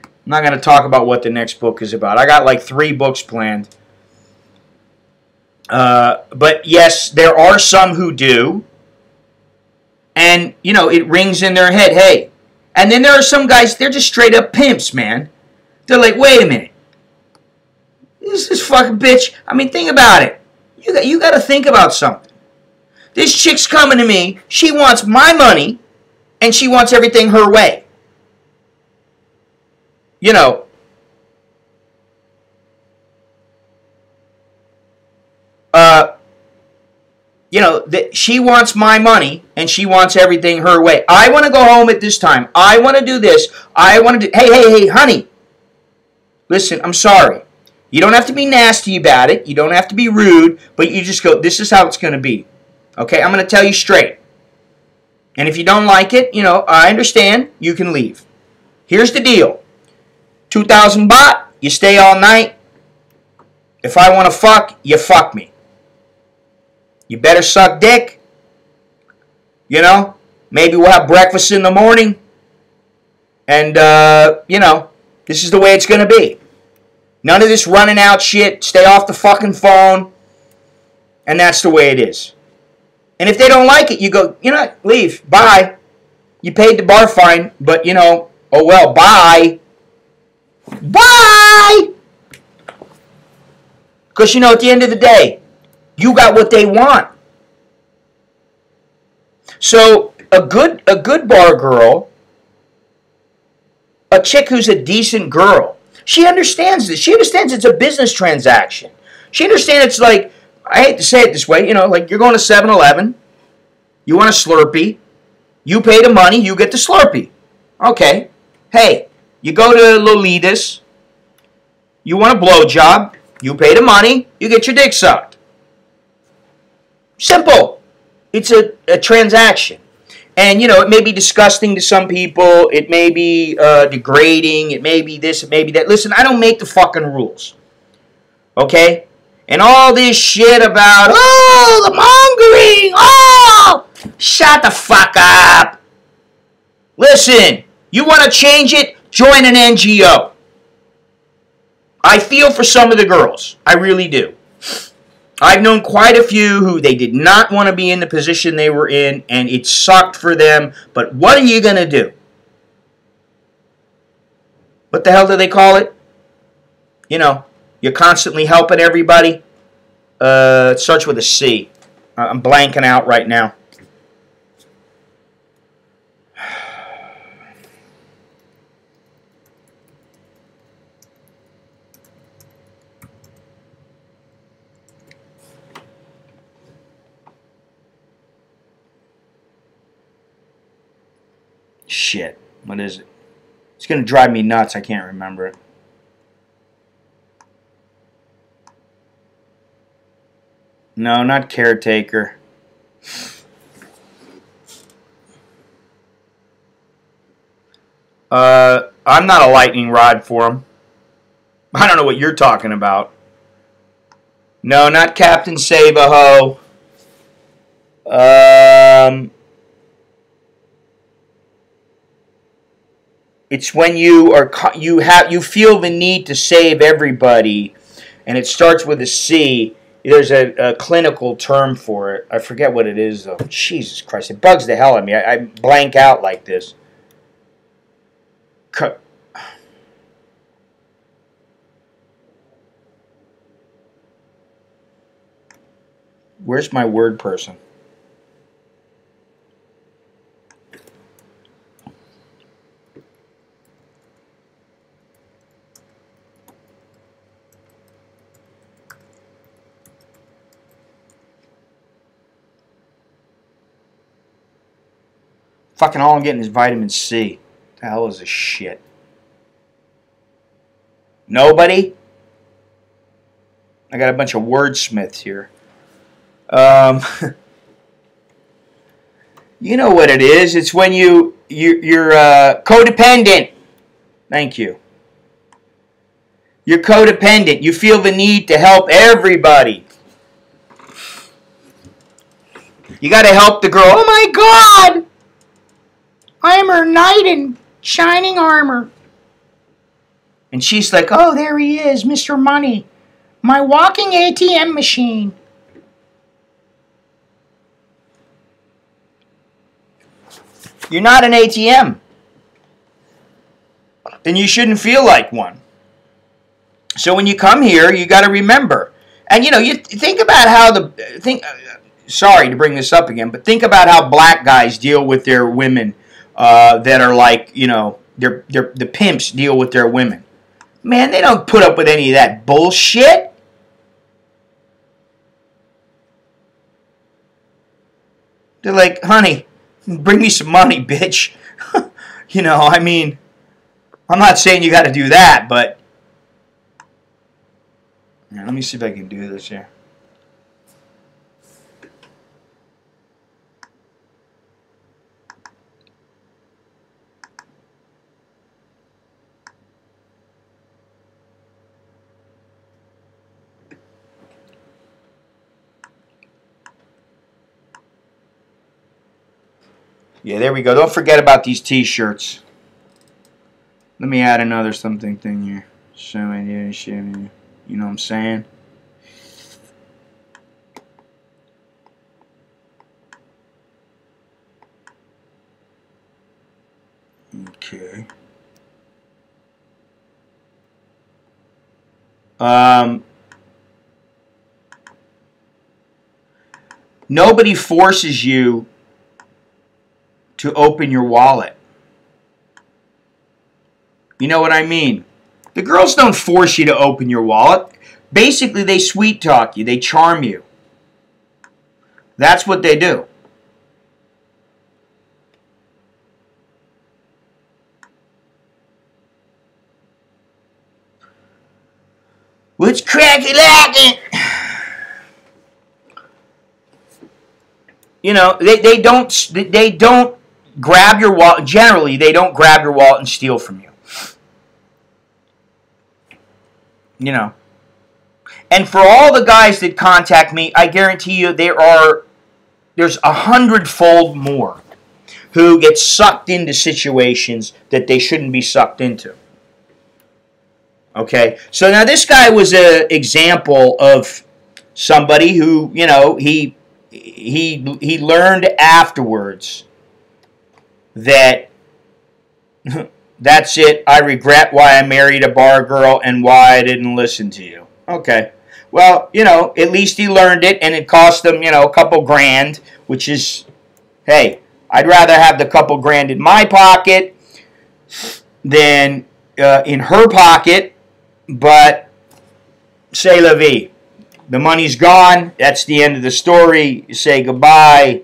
I'm not going to talk about what the next book is about. I got like 3 books planned. But yes, there are some who do. And, you know, it rings in their head, hey. And then there are some guys, they're just straight up pimps, man. They're like, wait a minute. This fucking bitch. I mean, think about it. You got to think about something. This chick's coming to me. She wants my money, and she wants everything her way. You know. You know, she wants my money, and she wants everything her way. I want to go home at this time. I want to do this. I want to do... Hey, honey. Listen, I'm sorry. You don't have to be nasty about it. You don't have to be rude. But you just go, this is how it's going to be. Okay? I'm going to tell you straight. And if you don't like it, you know, I understand. You can leave. Here's the deal. 2,000 baht. You stay all night. If I want to fuck, you fuck me. You better suck dick. You know? Maybe we'll have breakfast in the morning. And, you know, This is the way it's going to be. None of this running out shit. Stay off the fucking phone. And that's the way it is. And if they don't like it, you go, you know, leave. Bye. You paid the bar fine, but, you know, oh well, bye. Bye! Because, you know, at the end of the day, you got what they want. So, a good bar girl, a chick who's a decent girl, she understands this. She understands it's a business transaction. She understands it's like, I hate to say it this way, you know, like you're going to 7-Eleven, you want a Slurpee, you pay the money, you get the Slurpee. Okay. Hey, you go to Lolita's, you want a blowjob, you pay the money, you get your dick sucked. Simple. It's a transaction. And, you know, it may be disgusting to some people, it may be degrading, it may be this, it may be that. Listen, I don't make the fucking rules. Okay? And all this shit about, oh, the mongering, oh, shut the fuck up. Listen, you want to change it? Join an NGO. I feel for some of the girls. I really do. I've known quite a few who they did not want to be in the position they were in, and it sucked for them. But what are you going to do? What the hell do they call it? You know, you're constantly helping everybody. It starts with a C. I'm blanking out right now. Shit. What is it? It's going to drive me nuts. I can't remember it. No, not caretaker. I'm not a lightning rod for him. I don't know what you're talking about. No, not Captain Save-A-Ho. It's when you feel the need to save everybody, and it starts with a C. There's a clinical term for it. I forget what it is, though. Jesus Christ, it bugs the hell out of me. I blank out like this. Where's my word person? Fucking all I'm getting is vitamin C. What the hell is this shit? Nobody? I got a bunch of wordsmiths here. You know what it is. It's when you're codependent. Thank you. You're codependent. You feel the need to help everybody. You got to help the girl. Oh my God! I'm her knight in shining armor. And she's like, oh, there he is, Mr. Money. My walking ATM machine. You're not an ATM. And you shouldn't feel like one. So when you come here, you got to remember. And, you know, you think about how sorry to bring this up again, but think about how black guys deal with their women. That are like, you know, the pimps deal with their women. Man, they don't put up with any of that bullshit. They're like, honey, bring me some money, bitch. You know, I mean, I'm not saying you got to do that, but yeah, let me see if I can do this here. Yeah, there we go. Don't forget about these t-shirts. Let me add another something thing here. Show idea, share. You know what I'm saying? Okay. Nobody forces you to open your wallet. You know what I mean? The girls don't force you to open your wallet. Basically, they sweet talk you. They charm you. That's what they do. What's cracky lacking? You know, they don't grab your wallet. Generally, they don't grab your wallet and steal from you. You know. And for all the guys that contact me, I guarantee you there's 100-fold more who get sucked into situations that they shouldn't be sucked into. Okay? So now this guy was an example of somebody who, you know, he learned afterwards that that's it. I regret why I married a bar girl and why I didn't listen to you. Okay. Well, you know, at least he learned it, and it cost him, you know, a couple grand, which is, hey, I'd rather have the couple grand in my pocket than in her pocket, but c'est la vie. The money's gone. That's the end of the story. You say goodbye,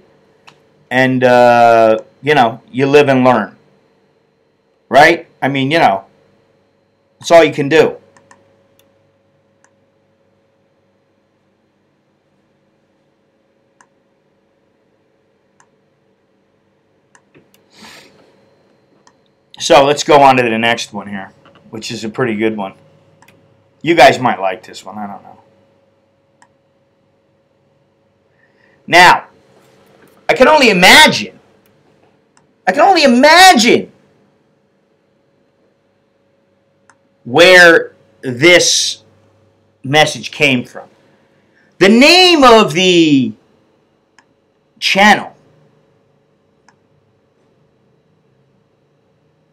and, you know, you live and learn. Right? I mean, you know, that's all you can do. So let's go on to the next one here, which is a pretty good one. You guys might like this one. I don't know. Now, I can only imagine where this message came from. The name of the channel.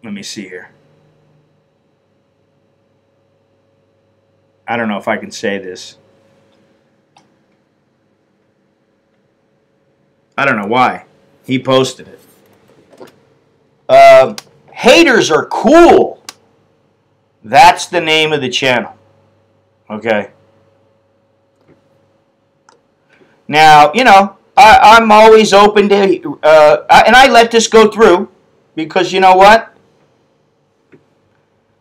Let me see here. I don't know if I can say this. I don't know why. He posted it. Haters are cool. That's the name of the channel. Okay. Now, you know, I'm always open to, and I let this go through because you know what?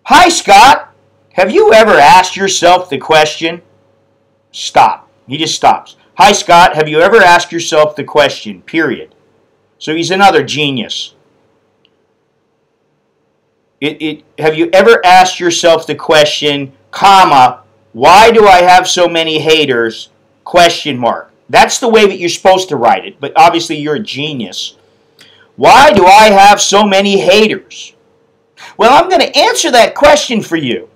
Hi, Scott. Have you ever asked yourself the question? Stop. He just stops. Hi, Scott. Have you ever asked yourself the question? Period. So he's another genius. Have you ever asked yourself the question, comma, why do I have so many haters? Question mark. That's the way that you're supposed to write it, but obviously you're a genius. Why do I have so many haters? Well, I'm going to answer that question for you.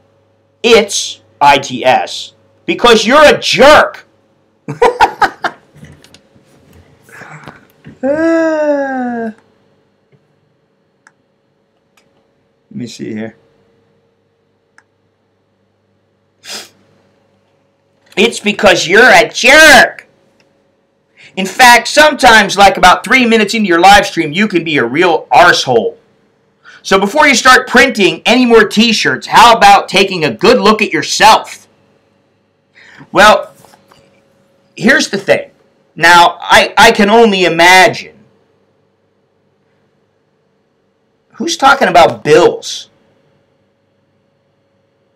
It's ITS. Because you're a jerk. Let me see here. It's because you're a jerk. In fact, sometimes, like about 3 minutes into your live stream, you can be a real arsehole. So before you start printing any more t-shirts, how about taking a good look at yourself? Well, here's the thing. Now, I can only imagine. Who's talking about bills?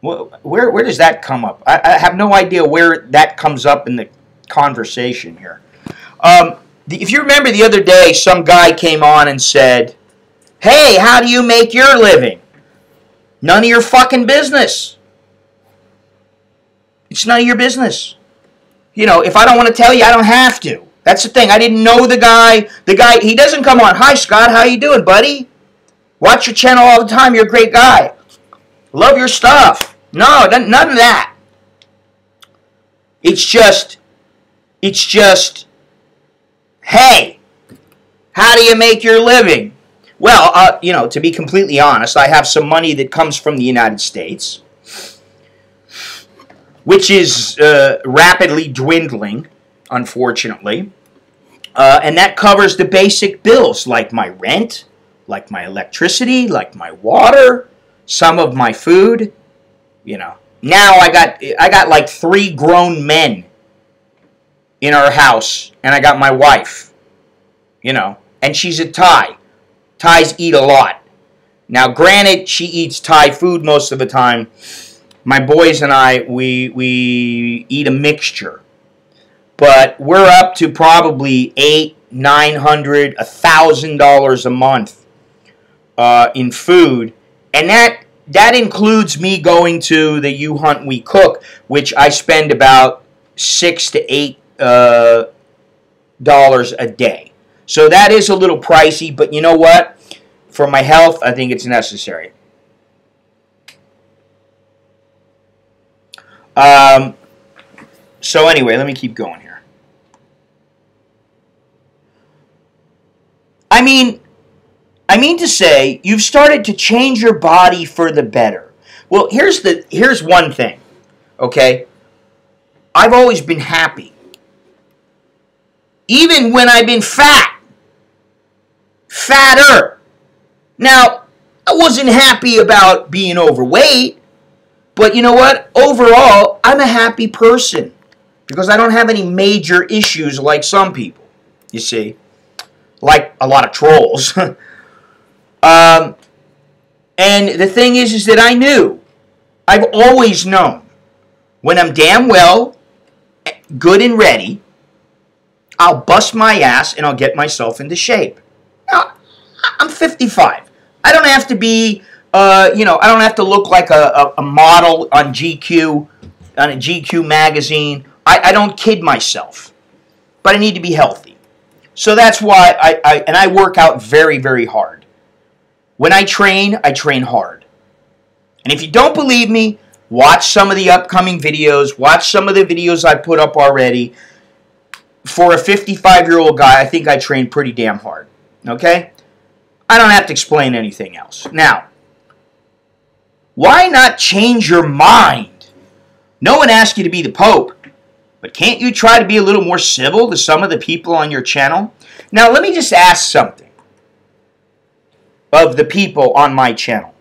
Where does that come up? I have no idea where that comes up in the conversation here. If you remember the other day, some guy came on and said, hey, how do you make your living? None of your fucking business. It's none of your business. You know, if I don't want to tell you, I don't have to. That's the thing. I didn't know the guy. The guy, he doesn't come on. Hi, Scott. How you doing, buddy? Watch your channel all the time. You're a great guy. Love your stuff. No, none of that. It's just, hey, how do you make your living? Well, you know, to be completely honest, I have some money that comes from the United States, which is rapidly dwindling, unfortunately. And that covers the basic bills, like my rent, like my electricity, like my water, some of my food. You know, now I got like 3 grown men in our house, and I got my wife. You know, and she's a Thai. Thais eat a lot. Now, granted, she eats Thai food most of the time. My boys and I, we eat a mixture. But we're up to probably $800, $900, $1,000 a month in food. And that includes me going to the You Hunt We Cook, which I spend about $6 to $8 a day. So that is a little pricey, but you know what? For my health, I think it's necessary. So anyway, let me keep going here. I mean to say, you've started to change your body for the better. Well, here's one thing, okay? I've always been happy. Even when I've been fat. Fatter. Now, I wasn't happy about being overweight, but you know what? Overall, I'm a happy person because I don't have any major issues like some people, you see, like a lot of trolls. And the thing is that I've always known, when I'm damn well, good and ready, I'll bust my ass and I'll get myself into shape. Now, I'm 55. I don't have to be, you know, I don't have to look like a model on GQ, on a GQ magazine. I don't kid myself, but I need to be healthy. So that's why I work out very, very hard. When I train hard. And if you don't believe me, watch some of the upcoming videos. Watch some of the videos I put up already. For a 55-year-old guy, I think I train pretty damn hard. Okay? I don't have to explain anything else. Now, why not change your mind? No one asked you to be the Pope, but can't you try to be a little more civil to some of the people on your channel? Now, let me just ask something of the people on my channel.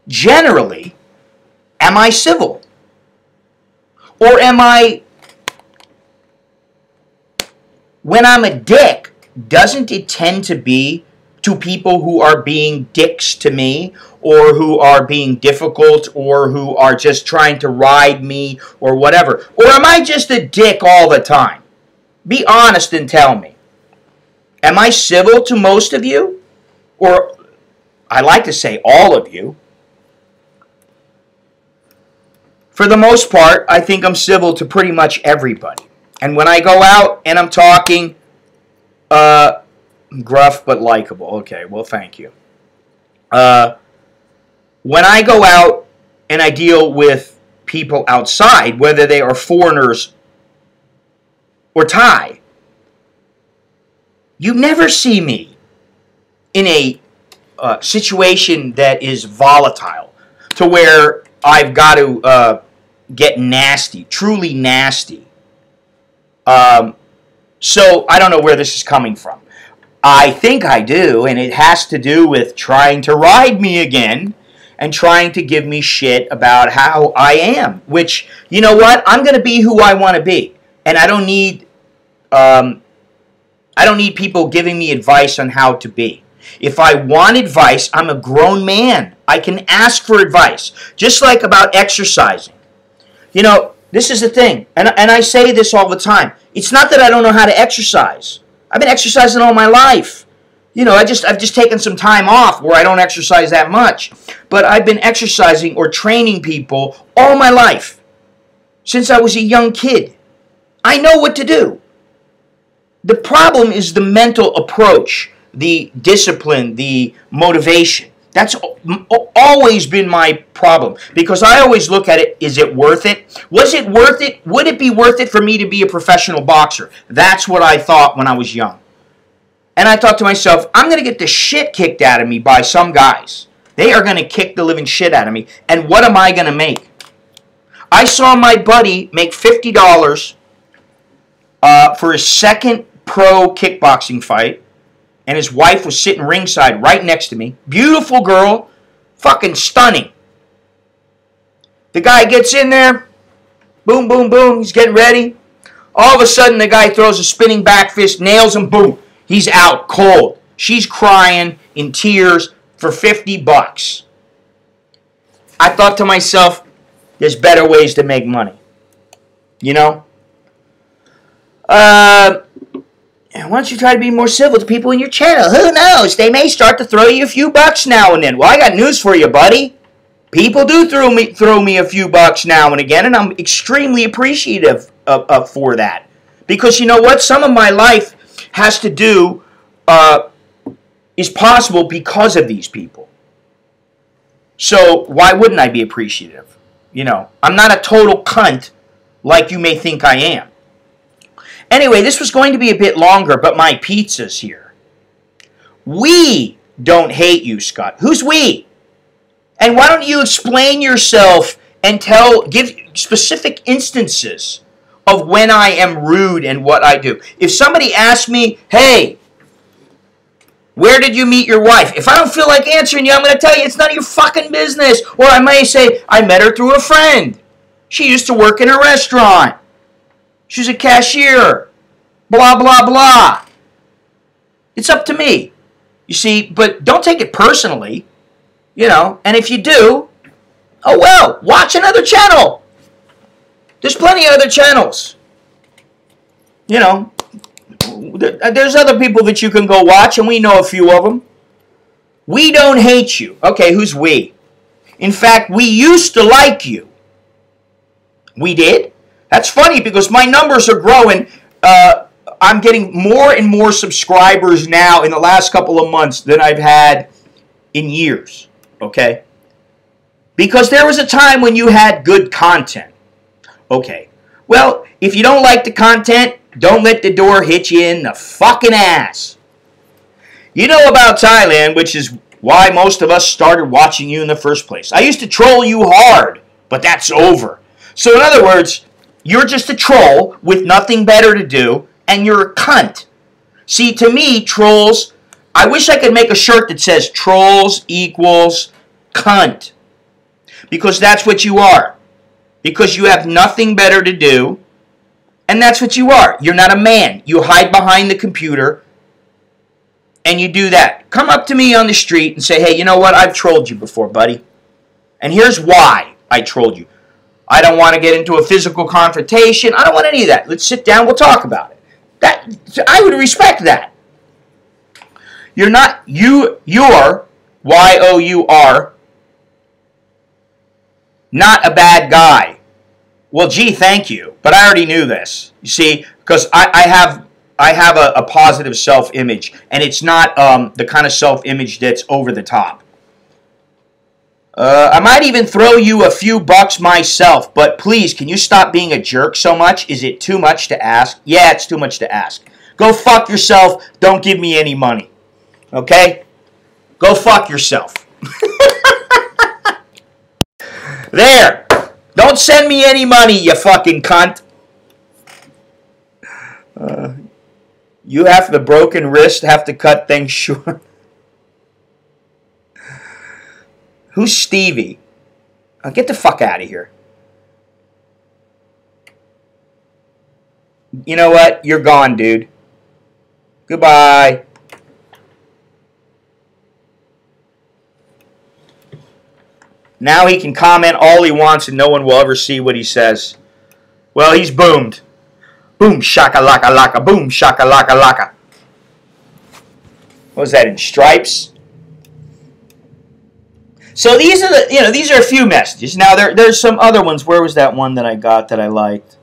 Generally, am I civil? Or am I, when I'm a dick, doesn't it tend to be to people who are being dicks to me, or who are being difficult, or who are just trying to ride me, or whatever? Or am I just a dick all the time? Be honest and tell me. Am I civil to most of you? Or, I like to say all of you. For the most part, I think I'm civil to pretty much everybody. And when I go out and I'm talking, gruff but likable. Okay, well, thank you. When I go out and I deal with people outside, whether they are foreigners or Thai, you never see me in a situation that is volatile, to where I've got to get nasty, truly nasty. So I don't know where this is coming from. I think I do, and it has to do with trying to ride me again and trying to give me shit about how I am. Which, you know what? I'm going to be who I want to be, and I don't need people giving me advice on how to be. If I want advice, I'm a grown man. I can ask for advice, just like about exercising. You know, this is the thing, and I say this all the time. It's not that I don't know how to exercise. I've been exercising all my life. You know, I've just taken some time off where I don't exercise that much. But I've been exercising or training people all my life, since I was a young kid. I know what to do. The problem is the mental approach, the discipline, the motivation. That's always been my problem, because I always look at it, is it worth it? Was it worth it? Would it be worth it for me to be a professional boxer? That's what I thought when I was young. And I thought to myself, I'm going to get the shit kicked out of me by some guys. They are going to kick the living shit out of me. And what am I going to make? I saw my buddy make $50 for his second pro kickboxing fight. And his wife was sitting ringside right next to me. Beautiful girl. Fucking stunning. The guy gets in there. Boom, boom, boom. He's getting ready. All of a sudden, the guy throws a spinning back fist, nails him, boom. He's out cold. She's crying in tears for $50. I thought to myself, there's better ways to make money. You know? Why don't you try to be more civil to people in your channel? Who knows? They may start to throw you a few bucks now and then. Well, I got news for you, buddy. People do throw me a few bucks now and again, and I'm extremely appreciative for that. Because you know what? Some of my life has to do, is possible because of these people. So why wouldn't I be appreciative? You know, I'm not a total cunt like you may think I am. Anyway, this was going to be a bit longer, but my pizza's here. We don't hate you, Scott. Who's we? And why don't you explain yourself and give specific instances of when I am rude and what I do. If somebody asks me, hey, where did you meet your wife? If I don't feel like answering you, I'm going to tell you it's none of your fucking business. Or I may say, I met her through a friend. She used to work in a restaurant. She's a cashier. Blah, blah, blah. It's up to me. You see, but don't take it personally. You know, and if you do, oh well, watch another channel. There's plenty of other channels. You know, there's other people that you can go watch, and we know a few of them. We don't hate you. Okay, who's we? In fact, we used to like you. We did? That's funny because my numbers are growing. I'm getting more and more subscribers now in the last couple of months than I've had in years. Okay? Because there was a time when you had good content. Okay. Well, if you don't like the content, don't let the door hit you in the fucking ass. You know about Thailand, which is why most of us started watching you in the first place. I used to troll you hard, but that's over. So in other words, you're just a troll with nothing better to do, and you're a cunt. See, to me, trolls, I wish I could make a shirt that says trolls equals cunt. Because that's what you are. Because you have nothing better to do, and that's what you are. You're not a man. You hide behind the computer, and you do that. Come up to me on the street and say, hey, you know what? I've trolled you before, buddy. And here's why I trolled you. I don't want to get into a physical confrontation. I don't want any of that. Let's sit down. We'll talk about it. I would respect that. You're not, you're, Y-O-U-R, not a bad guy. Well, gee, thank you. But I already knew this. You see, because I have a positive self-image, and it's not the kind of self-image that's over the top. I might even throw you a few bucks myself, but please, can you stop being a jerk so much? Is it too much to ask? Yeah, it's too much to ask. Go fuck yourself. Don't give me any money. Okay? Go fuck yourself. There. Don't send me any money, you fucking cunt. You have the broken wrist, have to cut things short. Who's Stevie? Get the fuck out of here. You know what? You're gone, dude. Goodbye. Now he can comment all he wants and no one will ever see what he says. Well, he's boomed. Boom, shaka laka laka, boom, shaka laka laka. What was that, in stripes? So these are the, these are a few messages. Now there's some other ones. Where was that one that I got that I liked?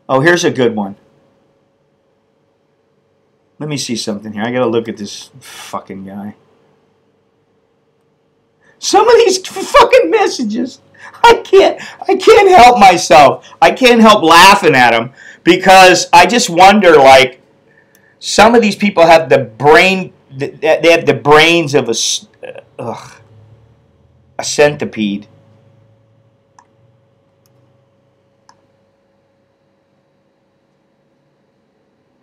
Oh, here's a good one. Let me see something here. I gotta look at this fucking guy. Some of these fucking messages, I can't help myself. I can't help laughing at them because I just wonder, like, some of these people have the brain, they have the brains of a centipede.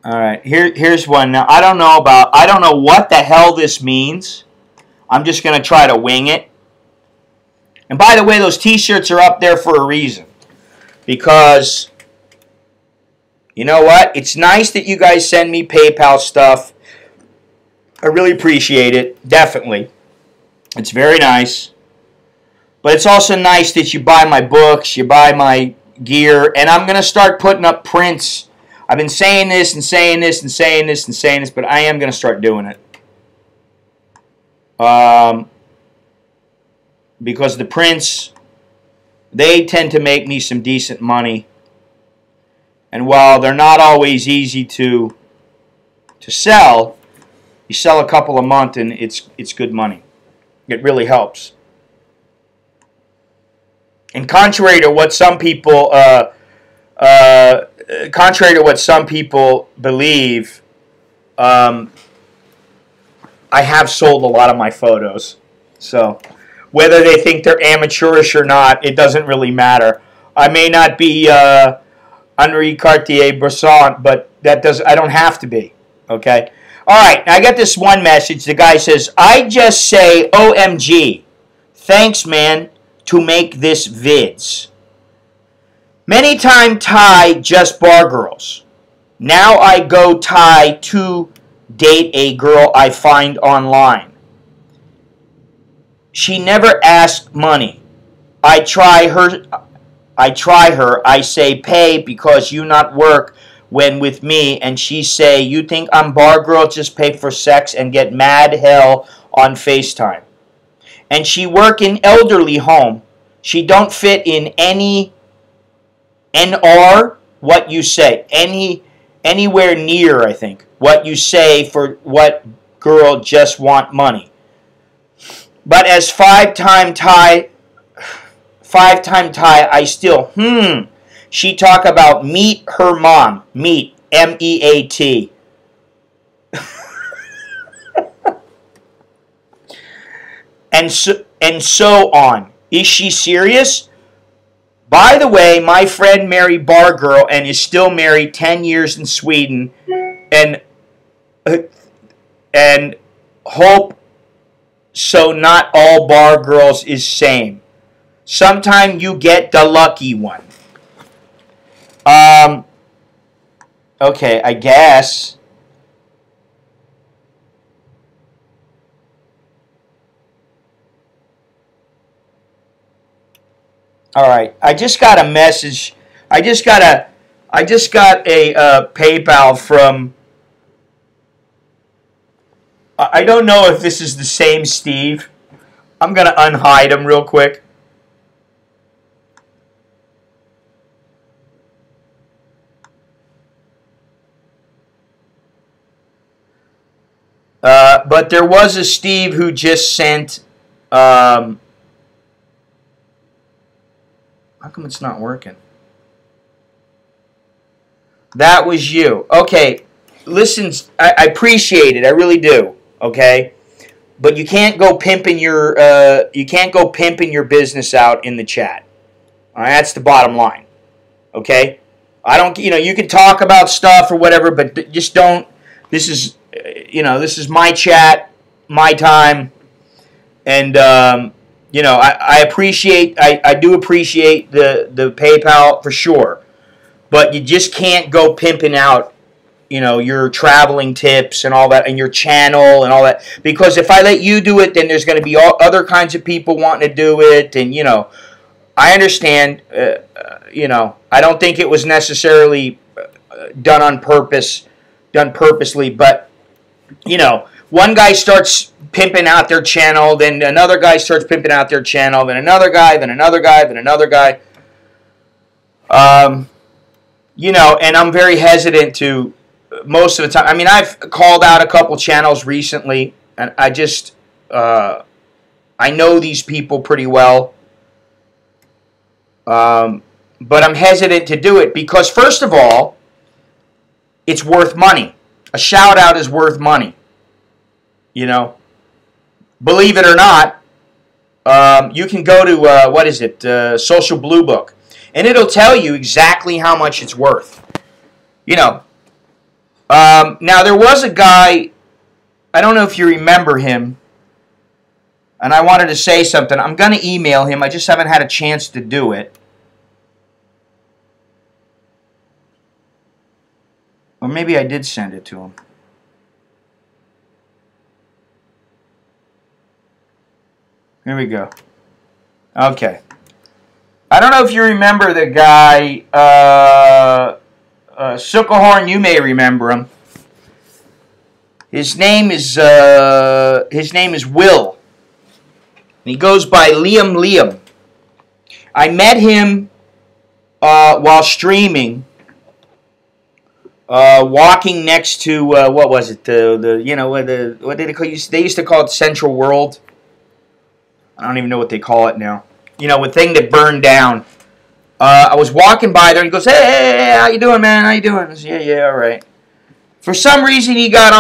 All right, here's one. Now, I don't know what the hell this means. I'm just going to try to wing it. And by the way, those t-shirts are up there for a reason. Because, you know what? It's nice that you guys send me PayPal stuff. I really appreciate it. Definitely. It's very nice. But it's also nice that you buy my books, you buy my gear. And I'm going to start putting up prints. I've been saying this and saying this and saying this and saying this, but I am going to start doing it. Because the prints, they tend to make me some decent money. And while they're not always easy to sell, you sell a couple a month and it's good money. It really helps. And contrary to what some people believe, I have sold a lot of my photos. So whether they think they're amateurish or not, it doesn't really matter. I may not be Henri Cartier-Bresson, but I don't have to be. Okay? All right, I got this one message. The guy says, I just say OMG. Thanks, man, to make this vids. Many time Thai just bar girls. Now I go Thai to date a girl I find online. She never asks money. I try her. I say pay because you not work when with me, and she say you think I'm bar girl, just pay for sex and get mad hell on FaceTime. And she work in elderly home. She don't fit in any NR what you say anywhere near, I think, what you say for what girl just want money. But as five-time Thai, I still, she talk about meet her mom. Meet, M-E-A-T. and so on. Is she serious? By the way, my friend married bar girl and is still married 10 years in Sweden, and hope so not all bar girls is same. Sometime you get the lucky one. Okay, I guess. All right, I just got a message. I just got a PayPal from. I don't know if this is the same Steve. I'm gonna unhide him real quick. But there was a Steve who just sent. How come it's not working? That was you. Okay, listen, I appreciate it. I really do. Okay, but you can't go pimping your business out in the chat. All right, that's the bottom line. Okay, I don't. You can talk about stuff or whatever, but just don't. This is my chat, my time, and I appreciate. I do appreciate the PayPal for sure, but you just can't go pimping out, your traveling tips and all that, and your channel and all that. Because if I let you do it, then there's going to be other kinds of people wanting to do it, and I understand. I don't think it was necessarily done on purpose, done purposely, but one guy starts pimping out their channel, then another guy starts pimping out their channel, then another guy, then another guy, then another guy. And I'm very hesitant to, most of the time. I mean, I've called out a couple channels recently, and I just, I know these people pretty well. But I'm hesitant to do it because, first of all, it's worth money. A shout-out is worth money. You know? Believe it or not, you can go to, what is it, Social Blue Book, and it'll tell you exactly how much it's worth. You know. Now, there was a guy, I don't know if you remember him, and I wanted to say something. I'm going to email him. I just haven't had a chance to do it. Or maybe I did send it to him. Here we go. Okay. I don't know if you remember the guy, Sukkahorn, you may remember him. His name is Will. And he goes by Liam. I met him while streaming. Walking next to what was it? You know what did they call? They used to call it Central World. I don't even know what they call it now. You know, a thing that burned down. I was walking by there, and he goes, "Hey, how you doing, man? How you doing?" I said, "Yeah, all right." For some reason, he had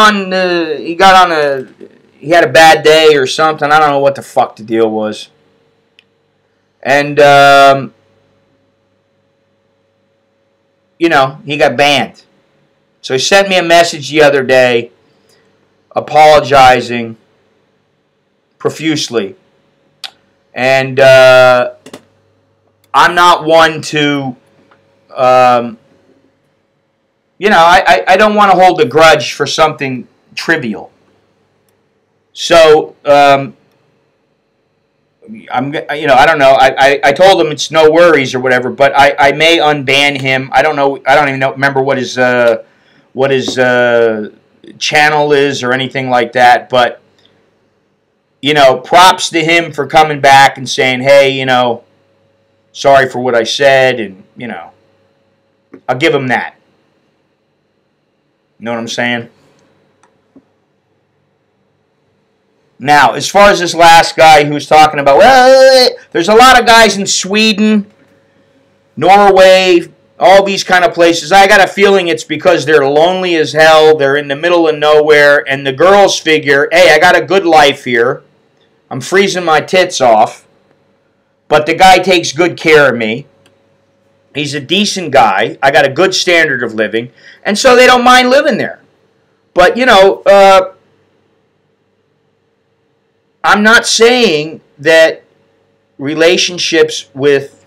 a bad day or something. I don't know what the fuck the deal was. And you know, he got banned. So he sent me a message the other day apologizing profusely. And I'm not one to, you know, I don't want to hold a grudge for something trivial. So, you know, I don't know. I told him it's no worries or whatever, but I may unban him. I don't know. I don't even remember what his channel is or anything like that. But, you know, props to him for coming back and saying, hey, you know, sorry for what I said. And, you know, I'll give him that. You know what I'm saying? Now, as far as this last guy who was talking about, well, there's a lot of guys in Sweden, Norway, all these kind of places. I got a feeling it's because they're lonely as hell. They're in the middle of nowhere. And the girls figure, hey, I got a good life here. I'm freezing my tits off. But the guy takes good care of me. He's a decent guy. I got a good standard of living. And so they don't mind living there. But, you know, I'm not saying that relationships with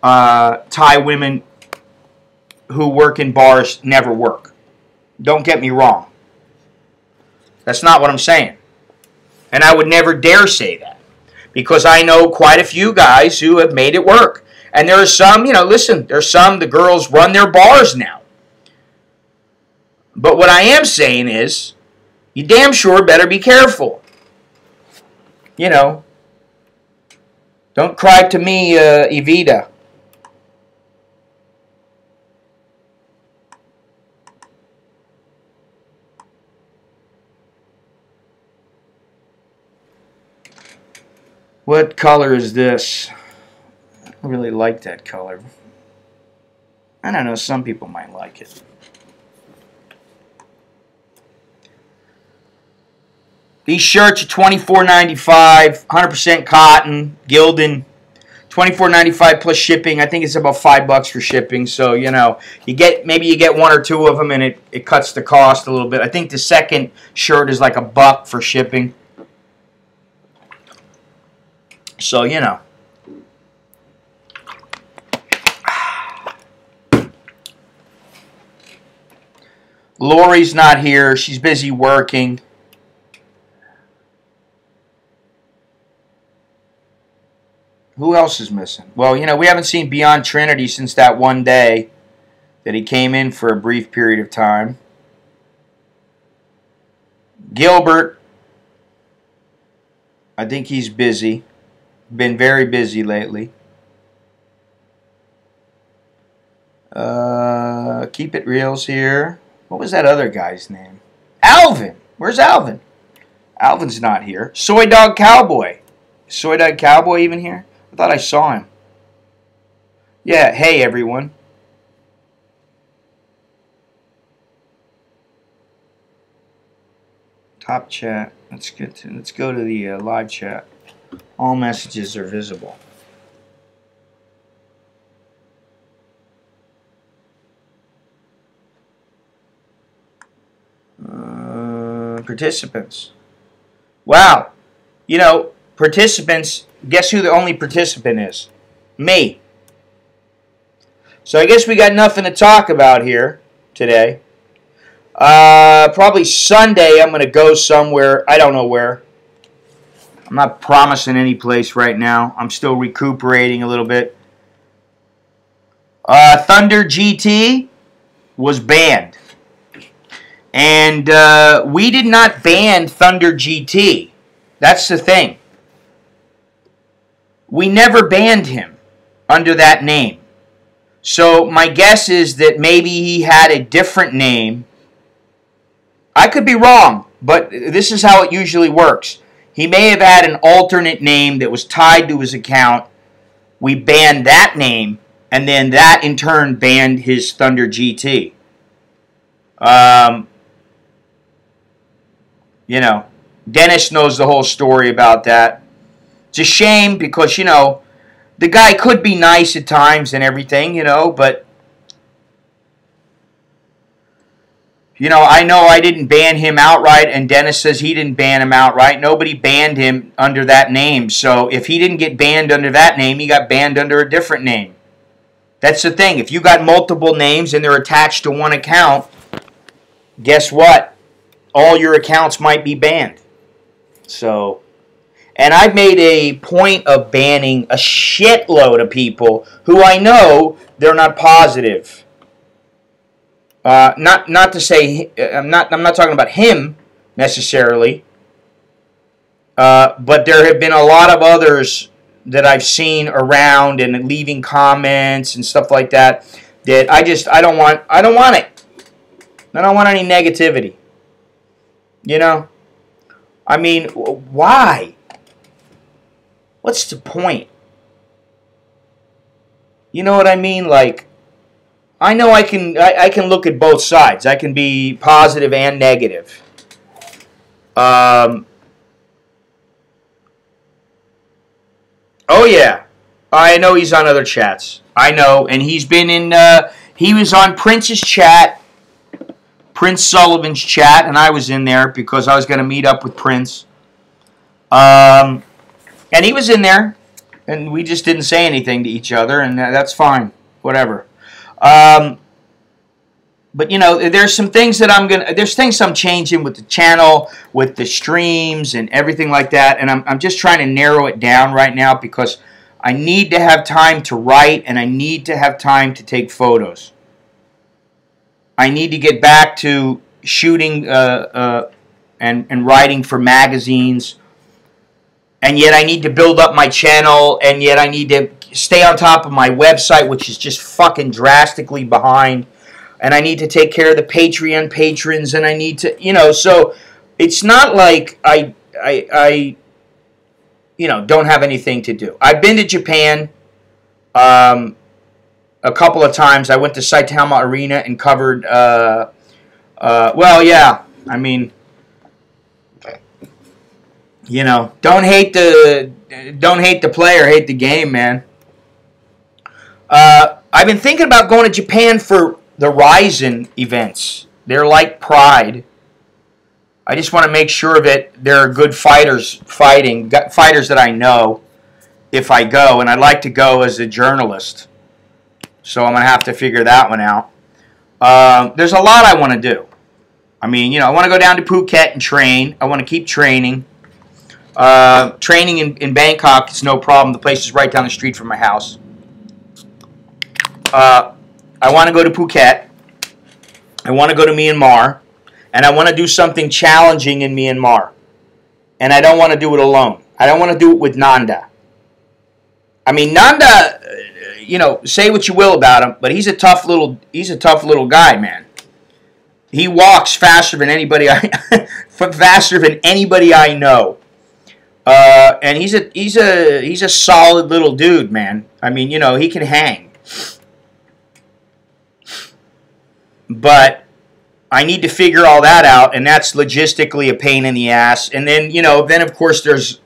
Thai women who work in bars never work. Don't get me wrong. That's not what I'm saying. And I would never dare say that. Because I know quite a few guys who have made it work. And there are some, you know, listen, there's some, the girls run their bars now. But what I am saying is, you damn sure better be careful. You know, don't cry to me, Evita. What color is this? I don't really like that color. I don't know, some people might like it. These shirts are $24.95, 100% cotton, Gildan, $24.95 plus shipping. I think it's about $5 for shipping. So, you know, maybe you get one or two of them and it cuts the cost a little bit. I think the second shirt is like $1 for shipping. So, you know. Lori's not here. She's busy working. Who else is missing? Well, you know, we haven't seen Beyond Trinity since that one day that he came in for a brief period of time. Gilbert, I think he's busy. Been very busy lately. Keep It Real's here. What was that other guy's name? Alvin. Where's Alvin? Alvin's not here. Soy Dog Cowboy. Soy-Eyed Cowboy even here? I thought I saw him. Yeah, hey everyone. Top chat. Let's go to the live chat. All messages are visible. Participants. Wow. You know, participants, guess who the only participant is? Me. So I guess we got nothing to talk about here today. Probably Sunday I'm going to go somewhere. I don't know where. I'm not promising any place right now. I'm still recuperating a little bit. Thunder GT was banned. And we did not ban Thunder GT. That's the thing. We never banned him under that name. So my guess is that maybe he had a different name. I could be wrong, but this is how it usually works. He may have had an alternate name that was tied to his account. We banned that name, and then that in turn banned his Thunder GT. You know, Dennis knows the whole story about that. It's a shame because, you know, the guy could be nice at times and everything, you know, but, you know I didn't ban him outright, and Dennis says he didn't ban him outright. Nobody banned him under that name. So if he didn't get banned under that name, he got banned under a different name. That's the thing. If you got multiple names and they're attached to one account, guess what? All your accounts might be banned. So, and I've made a point of banning a shitload of people who I know they're not positive. Not to say I'm not talking about him necessarily, but there have been a lot of others that I've seen around and leaving comments and stuff like that. That I don't want it. I don't want any negativity. You know, I mean, why? What's the point? You know what I mean? Like, I know I can look at both sides. I can be positive and negative. Oh yeah, I know he's on other chats. I know, and he's been in. He was on Prince's chat. Prince Sullivan's chat, and I was in there because I was going to meet up with Prince. And he was in there, and we just didn't say anything to each other, and that's fine, whatever. But you know, there's some things that there's things I'm changing with the channel, with the streams, and everything like that, and I'm just trying to narrow it down right now because I need to have time to write, and I need to have time to take photos. I need to get back to shooting and writing for magazines, and yet I need to build up my channel, and yet I need to stay on top of my website, which is just fucking drastically behind, and I need to take care of the Patreon patrons, and I need to, you know, so it's not like I you know, don't have anything to do. I've been to Japan a couple of times. I went to Saitama Arena and covered, well, yeah, I mean, you know, don't hate the player, hate the game, man. I've been thinking about going to Japan for the Ryzen events. They're like Pride. I just want to make sure that there are good fighters fighters that I know if I go, and I'd like to go as a journalist. So I'm going to have to figure that one out. There's a lot I want to do. I mean, you know, I want to go down to Phuket and train. I want to keep training. Training in Bangkok is no problem. The place is right down the street from my house. I want to go to Phuket. I want to go to Myanmar. And I want to do something challenging in Myanmar. And I don't want to do it alone. I don't want to do it with Nanda. I mean, Nanda, you know, say what you will about him, but he's a tough little guy, man. He walks faster than anybody faster than anybody I know. And he's a solid little dude, man. I mean, you know, he can hang. But I need to figure all that out, and that's logistically a pain in the ass. And then, you know, then of course there's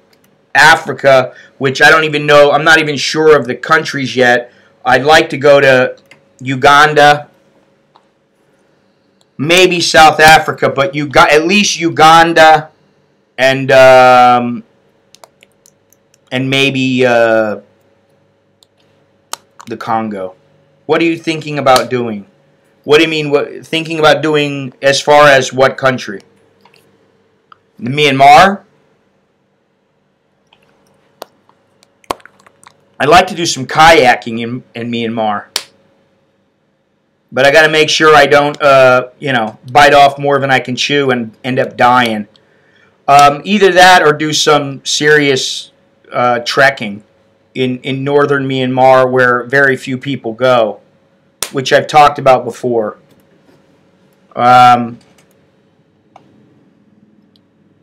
Africa, which I don't even know. I'm not even sure of the countries yet. I'd like to go to Uganda, maybe South Africa, but you got at least Uganda and maybe the Congo. What are you thinking about doing? What do you mean? What thinking about doing as far as what country? Myanmar? I'd like to do some kayaking in Myanmar. But I got to make sure I don't, you know, bite off more than I can chew and end up dying. Either that or do some serious trekking in northern Myanmar where very few people go, which I've talked about before. And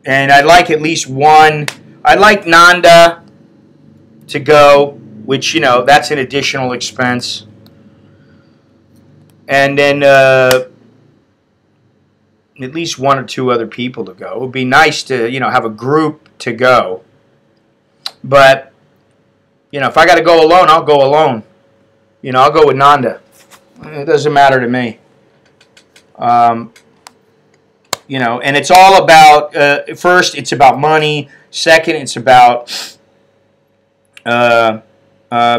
I'd like at least one. I'd like Nanda to go, which, you know, that's an additional expense. And then at least one or two other people to go. It would be nice to, you know, have a group to go. But, you know, if I got to go alone, I'll go alone. You know, I'll go with Nanda. It doesn't matter to me. You know, and it's all about, first, it's about money. Second, it's about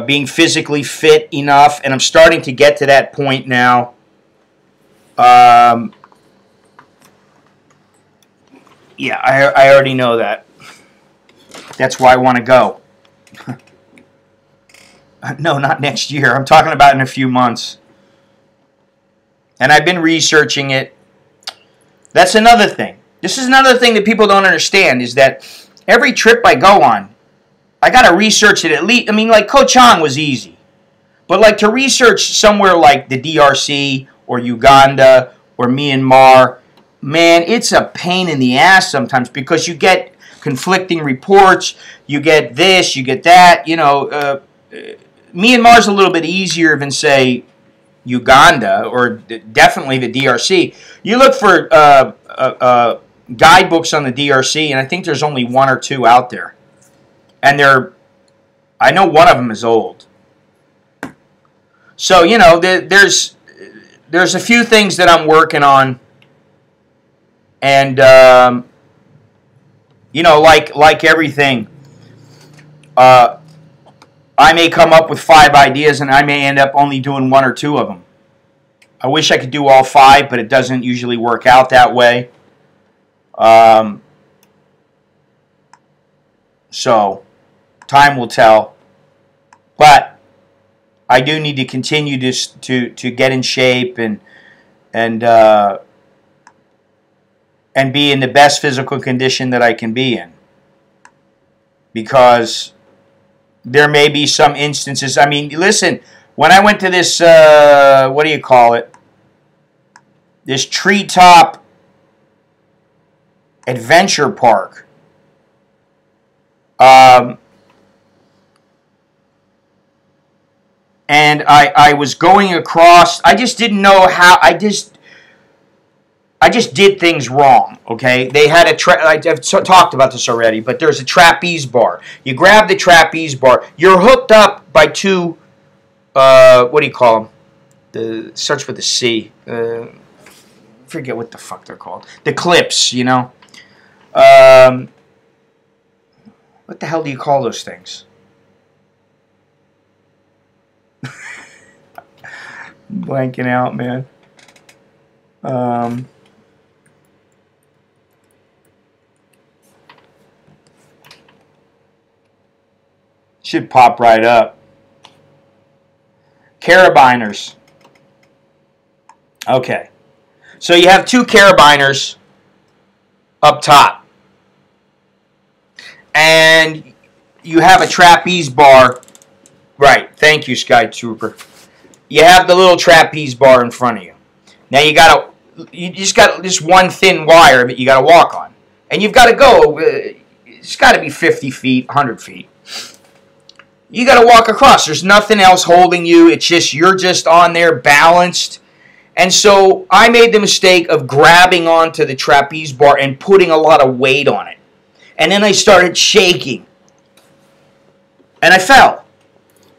being physically fit enough, and I'm starting to get to that point now. Yeah, I already know that. That's why I want to go. No, not next year. I'm talking about in a few months. And I've been researching it. That's another thing. This is another thing that people don't understand, is that every trip I go on, I got to research it at least. I mean, like Koh Chang was easy. But like to research somewhere like the DRC or Uganda or Myanmar, man, it's a pain in the ass sometimes because you get conflicting reports. You get this, you get that. You know, Myanmar's a little bit easier than, say, Uganda or definitely the DRC. You look for guidebooks on the DRC, and I think there's only one or two out there. And I know one of them is old. So, you know, there's a few things that I'm working on. And, you know, like everything, I may come up with 5 ideas, and I may end up only doing 1 or 2 of them. I wish I could do all 5, but it doesn't usually work out that way. So, time will tell. But I do need to continue to get in shape and be in the best physical condition that I can be in. Because there may be some instances. I mean, listen, when I went to this, what do you call it? This treetop adventure park. And I was going across. I just didn't know how. I just did things wrong, okay? They had I've talked about this already, but there's a trapeze bar. You grab the trapeze bar. You're hooked up by 2, what do you call them? Starts with a C. Forget what the fuck they're called. The clips, you know? What the hell do you call those things? Blanking out, man. Should pop right up. Carabiners. Okay. So you have 2 carabiners up top. And you have a trapeze bar. Right. Thank you, Sky Trooper. You have the little trapeze bar in front of you. Now you just got this one thin wire that you got to walk on. And you've got to go it's got to be 50 feet, 100 feet. You got to walk across. There's nothing else holding you. It's just, you're just on there balanced. And so I made the mistake of grabbing onto the trapeze bar and putting a lot of weight on it. And then I started shaking. And I fell.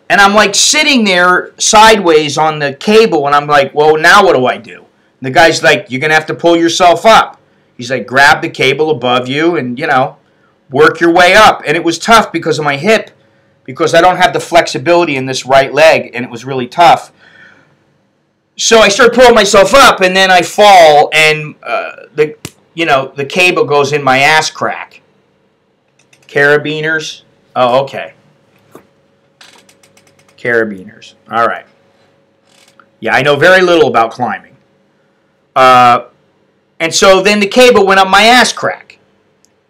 And I'm like sitting there sideways on the cable, and I'm like, well, now what do I do? And the guy's like, you're going to have to pull yourself up. He's like, grab the cable above you and, you know, work your way up. And it was tough because of my hip, because I don't have the flexibility in this right leg, and it was really tough. So I start pulling myself up, and then I fall, and the cable goes in my ass crack. Carabiners? Oh, okay. Carabiners. All right. Yeah, I know very little about climbing. And so then the cable went up my ass crack.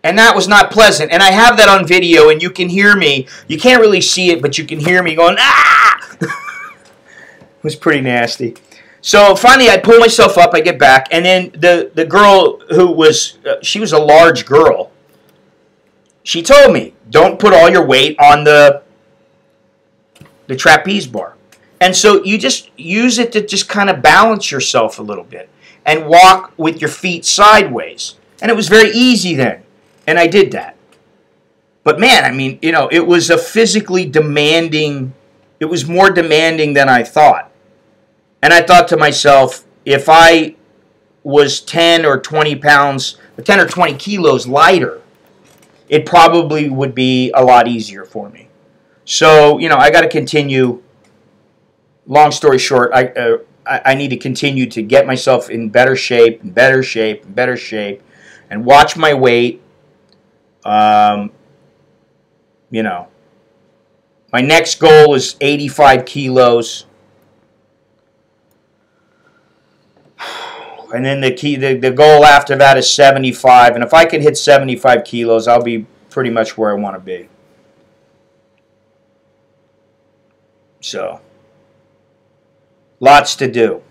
And that was not pleasant. And I have that on video, and you can hear me. You can't really see it, but you can hear me going, ah! It was pretty nasty. So finally I pull myself up, I get back, and then the girl who was, she was a large girl, she told me, don't put all your weight on the trapeze bar. And so you just use it to just kind of balance yourself a little bit and walk with your feet sideways. And it was very easy then. And I did that. But man, I mean, you know, it was a physically demanding, it was more demanding than I thought. And I thought to myself, if I was 10 or 20 pounds, 10 or 20 kilos lighter, it probably would be a lot easier for me. So, you know, I got to continue. Long story short, I need to continue to get myself in better shape, and better shape, and better shape, and watch my weight. You know, my next goal is 85 kilos. And then the goal after that is 75. And if I can hit 75 kilos, I'll be pretty much where I want to be. So, lots to do.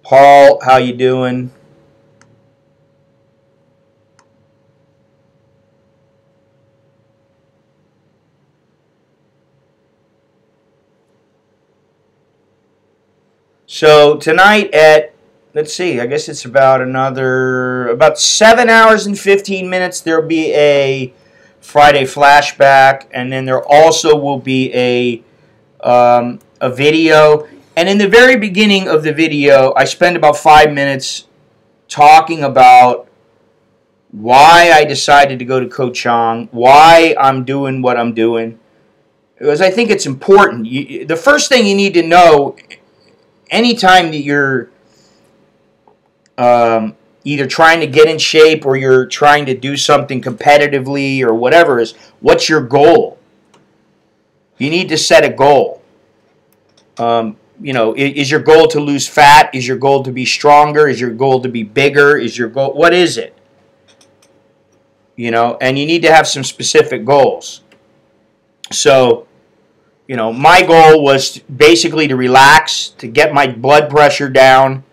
Paul, how you doing? So tonight at, let's see, I guess it's about 7 hours and 15 minutes, there'll be a Friday flashback, and then there also will be a video. And in the very beginning of the video, I spend about 5 minutes talking about why I decided to go to Koh Chang, why I'm doing what I'm doing, because I think it's important. The first thing you need to know anytime that you're either trying to get in shape or you're trying to do something competitively or whatever is, what's your goal? You need to set a goal. You know, is your goal to lose fat? Is your goal to be stronger? Is your goal to be bigger? Is your goal, what is it? You know, and you need to have some specific goals. So, you know, my goal was basically to relax, to get my blood pressure down,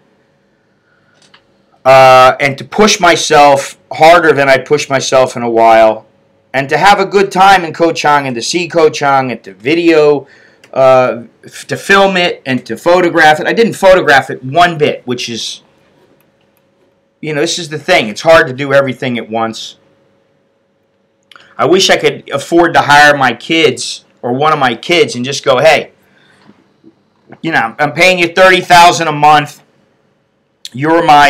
and to push myself harder than I pushed myself in a while, and to have a good time in Koh Chang, and to see Koh Chang, and to video, to film it, and to photograph it. I didn't photograph it one bit, which is, you know, this is the thing. It's hard to do everything at once. I wish I could afford to hire my kids or one of my kids and just go, hey, you know, I'm paying you $30,000 a month. You're my,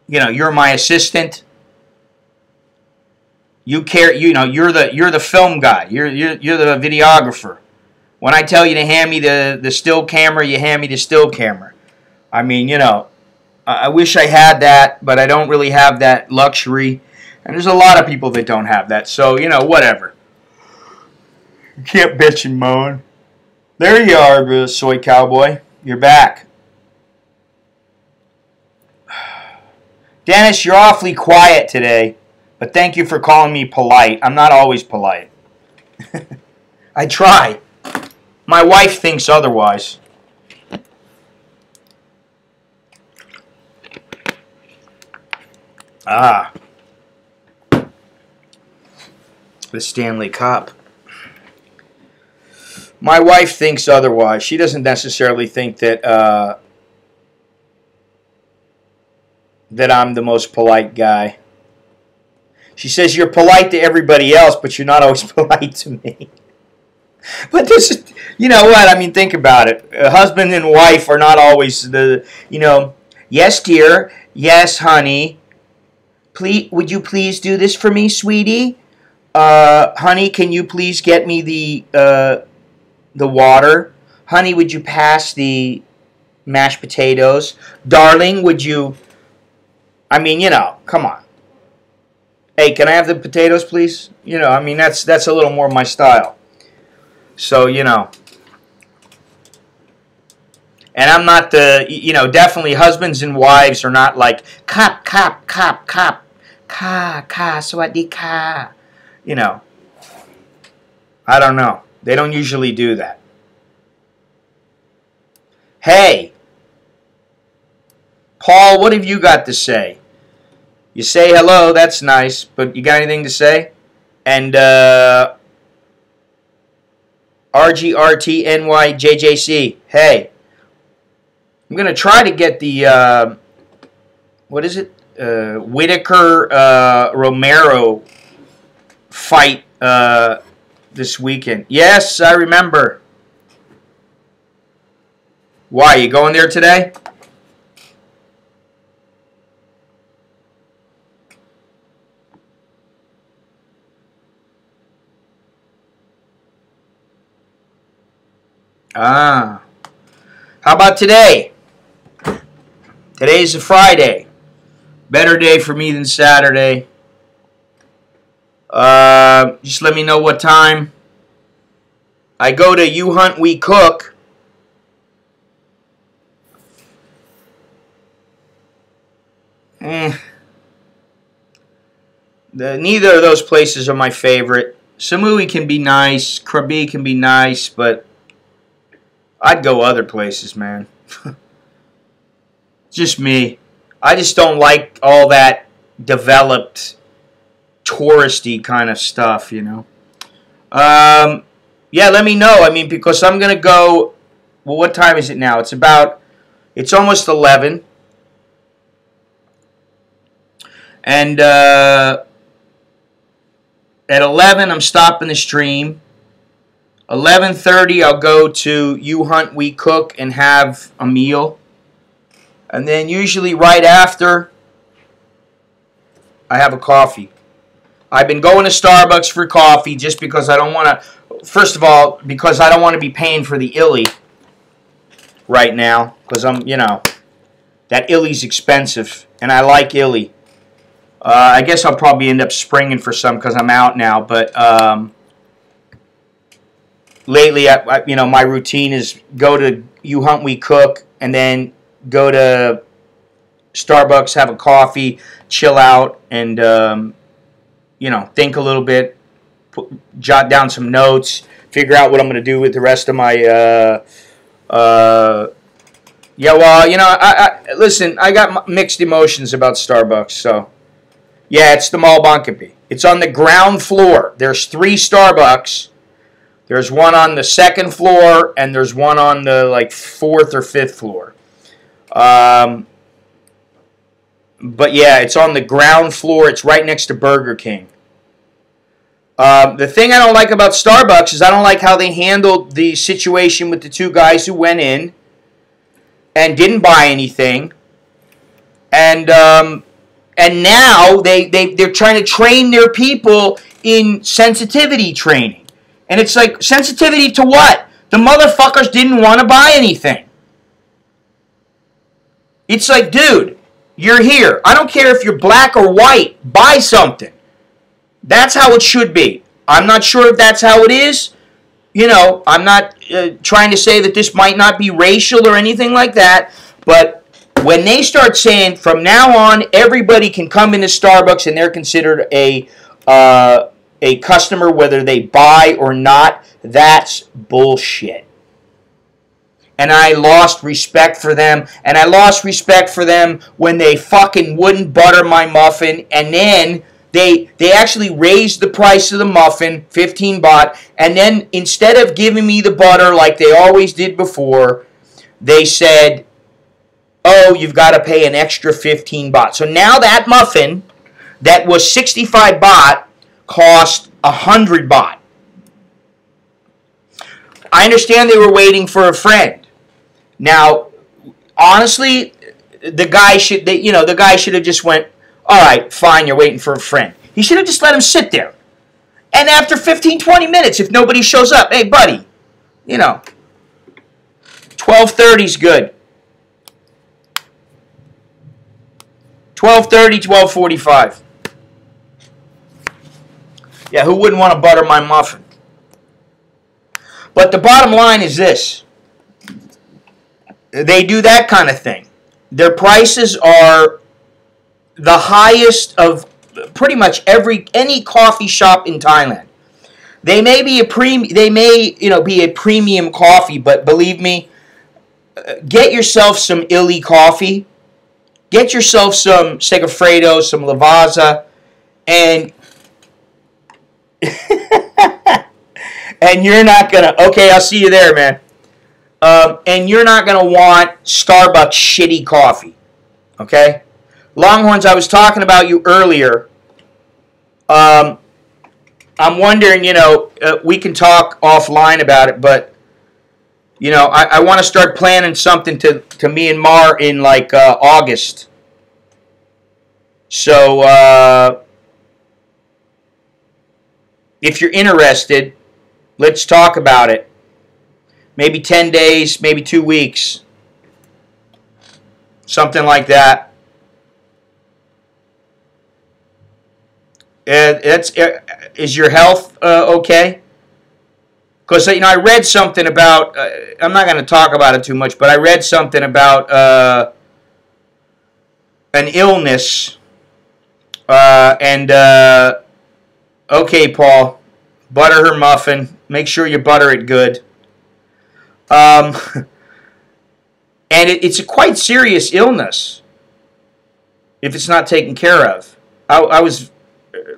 you know, you're my assistant. You care, you know, you're the film guy. You're the videographer. When I tell you to hand me the still camera, you hand me the still camera. I mean, you know, I wish I had that, but I don't really have that luxury. And there's a lot of people that don't have that. So, you know, whatever. You can't bitch and moan. There you are, soy cowboy. You're back. Dennis, you're awfully quiet today, but thank you for calling me polite. I'm not always polite. I try. My wife thinks otherwise. Ah. The Stanley Cup. My wife thinks otherwise. She doesn't necessarily think that that I'm the most polite guy. She says you're polite to everybody else, but you're not always polite to me. But this is, you know what? I mean, think about it. A husband and wife are not always the, you know, yes, dear, yes, honey. Please, would you please do this for me, sweetie? Honey, can you please get me the water? Honey, would you pass the mashed potatoes? Darling, would you... I mean, you know, come on. Hey, can I have the potatoes, please? You know, I mean, that's a little more my style. So, you know. And I'm not the, you know, definitely husbands and wives are not like, ka, sawadi ka. You know. I don't know. They don't usually do that. Hey. Paul, what have you got to say? You say hello, that's nice, but you got anything to say? And RGRTNYJJC, hey, I'm going to try to get the, what is it? Whitaker fight this weekend. Yes, I remember. Why, you going there today? Ah. How about today? Today's a Friday. Better day for me than Saturday. Just let me know what time. I go to You Hunt, We Cook. Neither of those places are my favorite. Samui can be nice. Krabi can be nice, but I'd go other places, man. Just me. I just don't like all that developed, touristy kind of stuff, you know. Yeah, let me know. I mean, because I'm going to go... Well, what time is it now? It's almost 11. And at 11, I'm stopping the stream. 11:30, I'll go to You Hunt, We Cook and have a meal. And then usually right after, I have a coffee. I've been going to Starbucks for coffee just because I don't want to, first of all, because I don't want to be paying for the illy right now. Because I'm, you know, that illy's expensive. And I like illy. I guess I'll probably end up springing for some because I'm out now. But lately, you know, my routine is go to You Hunt, We Cook, and then go to Starbucks, have a coffee, chill out, and, you know, think a little bit, jot down some notes, figure out what I'm going to do with the rest of my, yeah, well, you know, listen, I got mixed emotions about Starbucks, so, yeah, it's the Mall Bangkok. It's on the ground floor. There's 3 Starbucks. There's one on the 2nd floor, and there's one on the, like, 4th or 5th floor. But, yeah, it's on the ground floor. It's right next to Burger King. The thing I don't like about Starbucks is I don't like how they handled the situation with the 2 guys who went in and didn't buy anything. And now they're trying to train their people in sensitivity training. And it's like, sensitivity to what? The motherfuckers didn't want to buy anything. It's like, dude, you're here. I don't care if you're black or white. Buy something. That's how it should be. I'm not sure if that's how it is. you know, I'm not trying to say that this might not be racial or anything like that, but when they start saying from now on everybody can come into Starbucks and they're considered a customer whether they buy or not, that's bullshit. And I lost respect for them. And I lost respect for them when they fucking wouldn't butter my muffin. And then they actually raised the price of the muffin, 15 baht. And then instead of giving me the butter like they always did before, they said, oh, you've got to pay an extra 15 baht. So now that muffin that was 65 baht cost 100 baht. I understand they were waiting for a friend. Now, honestly, the guy should have just went, all right, fine, you're waiting for a friend. He should have just let him sit there. And after 15, 20 minutes, if nobody shows up, hey, buddy, 12:30 is good. 12:30, 12:45. Yeah, who wouldn't want to butter my muffin? But the bottom line is this. They do that kind of thing. Their prices are the highest of pretty much any coffee shop in Thailand. They may be be a premium coffee, but believe me, get yourself some Illy coffee. Get yourself some Segafredo, some Lavazza, and and you're not gonna. Okay, I'll see you there, man. And you're not going to want Starbucks shitty coffee. Okay? Longhorns, I was talking about you earlier. I'm wondering, we can talk offline about it, but, I want to start planning something to Myanmar in, like, August. So, if you're interested, let's talk about it. Maybe 10 days, maybe 2 weeks. Something like that. Is your health okay? Because, I read something about, I'm not going to talk about it too much, but I read something about an illness. Okay, Paul, butter her muffin. Make sure you butter it good. And it's a quite serious illness if it's not taken care of. I was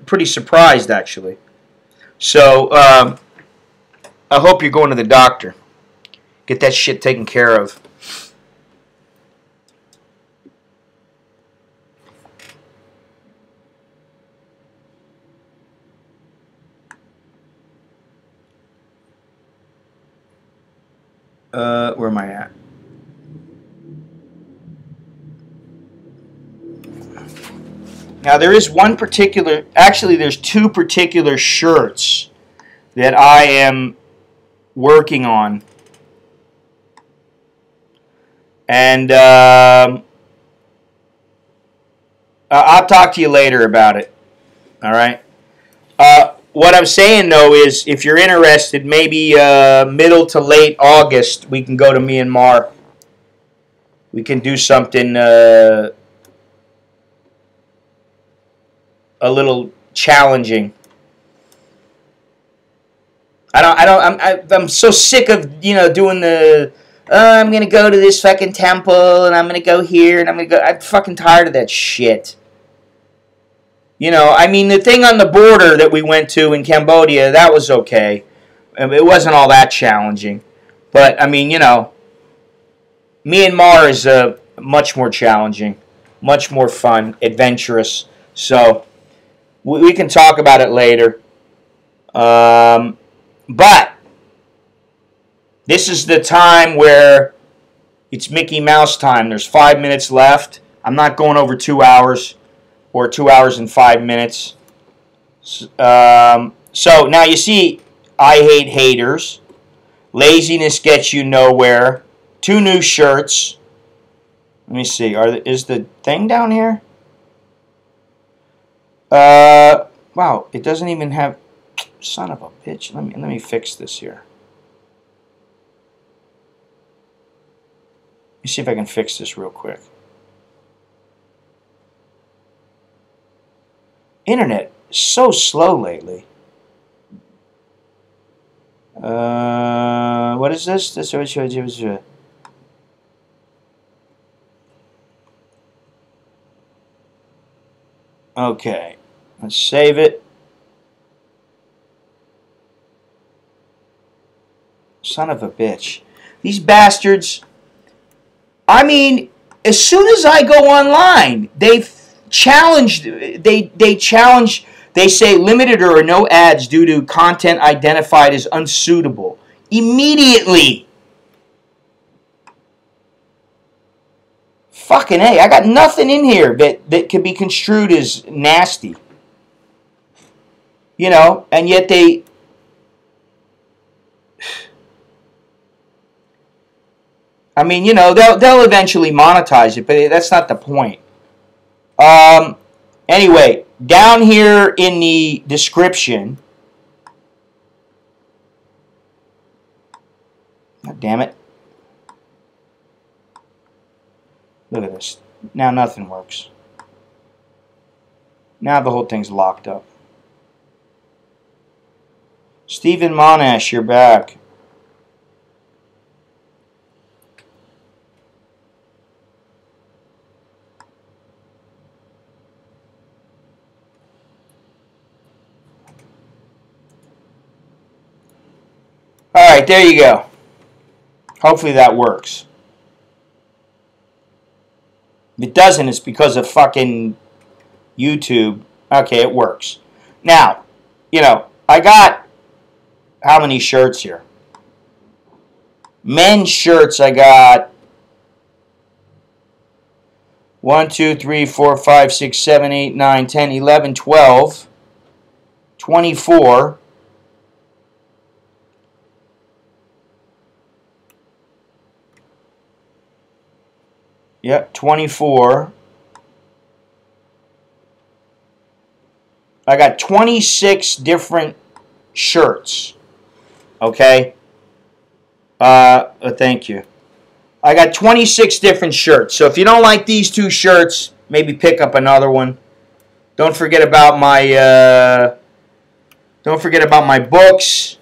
pretty surprised, actually. So, I hope you're going to the doctor. Get that shit taken care of. Where am I at? Now there is one particular, actually there's two particular shirts that I am working on. And I'll talk to you later about it. All right? What I'm saying, though, is if you're interested, maybe middle to late August, we can go to Myanmar. We can do something a little challenging. I'm so sick of, doing the, I'm going to go to this fucking temple, and I'm going to go here, and I'm going to go, I'm fucking tired of that shit. The thing on the border that we went to in Cambodia, that was okay. It wasn't all that challenging. But, Myanmar is much more challenging, much more fun, adventurous. So, we can talk about it later. But, this is the time where it's Mickey Mouse time. There's 5 minutes left. I'm not going over 2 hours. Or 2 hours and 5 minutes. So now you see, I hate haters. Laziness gets you nowhere. 2 new shirts. Let me see. Is the thing down here? Wow, it doesn't even have. Son of a bitch. Let me fix this here. Let me see if I can fix this real quick. Internet is so slow lately. What is this? Okay, let's save it. Son of a bitch. These bastards. I mean, as soon as I go online, they've challenged. They challenge. They say limited or no ads due to content identified as unsuitable. Immediately. Fucking A. I got nothing in here that could be construed as nasty. You know, and yet they... I mean, you know, they'll eventually monetize it, but that's not the point. Anyway, down here in the description... God damn it. Look at this. Now nothing works. Now the whole thing's locked up. Stephen Monash, you're back. Alright, there you go. Hopefully that works. If it doesn't, it's because of fucking YouTube. Okay, it works. Now, you know, I got how many shirts here? Men's shirts, I got 1, 2, 3, 4, 5, 6, 7, 8, 9, 10, 11, 12, 24. Yep, 24. I got 26 different shirts. Okay? Thank you. I got 26 different shirts. So if you don't like these two shirts, maybe pick up another one. Don't forget about my books.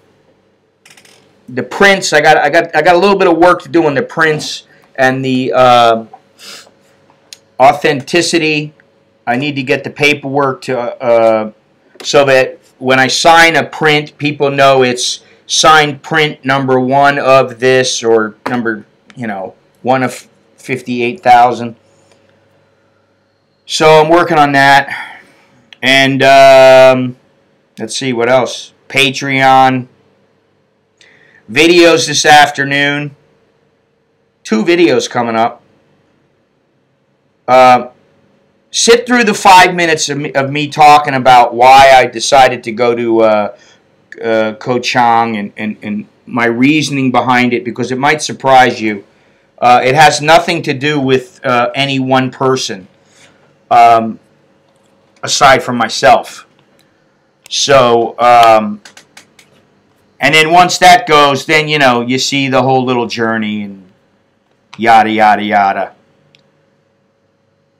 The prints. I got a little bit of work to do on the prints and the authenticity. I need to get the paperwork to so that when I sign a print, people know it's signed print number 1 of this, or number, you know, 1 of 58,000. So I'm working on that. And let's see what else. Patreon videos this afternoon. 2 videos coming up. Sit through the 5 minutes of me talking about why I decided to go to Koh Chang and my reasoning behind it, because it might surprise you. It has nothing to do with any one person aside from myself. So, and then once that goes, then, you know, you see the whole little journey and yada, yada, yada.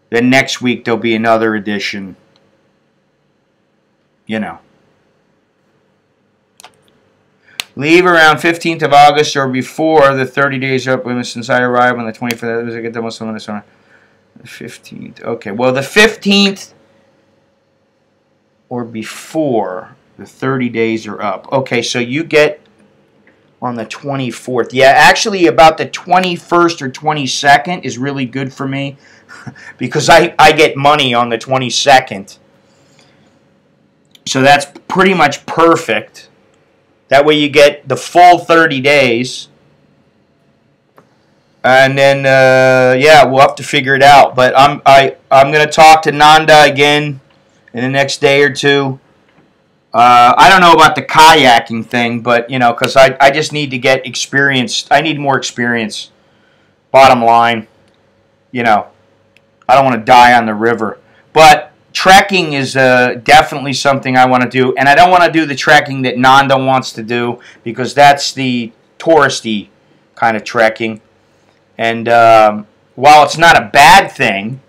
Then next week there'll be another edition. You know. Leave around 15th of August or before the 30 days up since I arrived on the 25th. I get the most on this one. The 15th. Okay, well, the 15th or before the 30 days are up. Okay, so you get on the 24th. Yeah, actually about the 21st or 22nd is really good for me. Because I get money on the 22nd. So that's pretty much perfect. That way you get the full 30 days. And then, yeah, we'll have to figure it out. But I'm going to talk to Nanda again in the next day or two. I don't know about the kayaking thing, but, you know, because I just need to get experience. I need more experience. Bottom line, you know. I don't want to die on the river. But trekking is definitely something I want to do. And I don't want to do the trekking that Nanda wants to do, because that's the touristy kind of trekking. And while it's not a bad thing,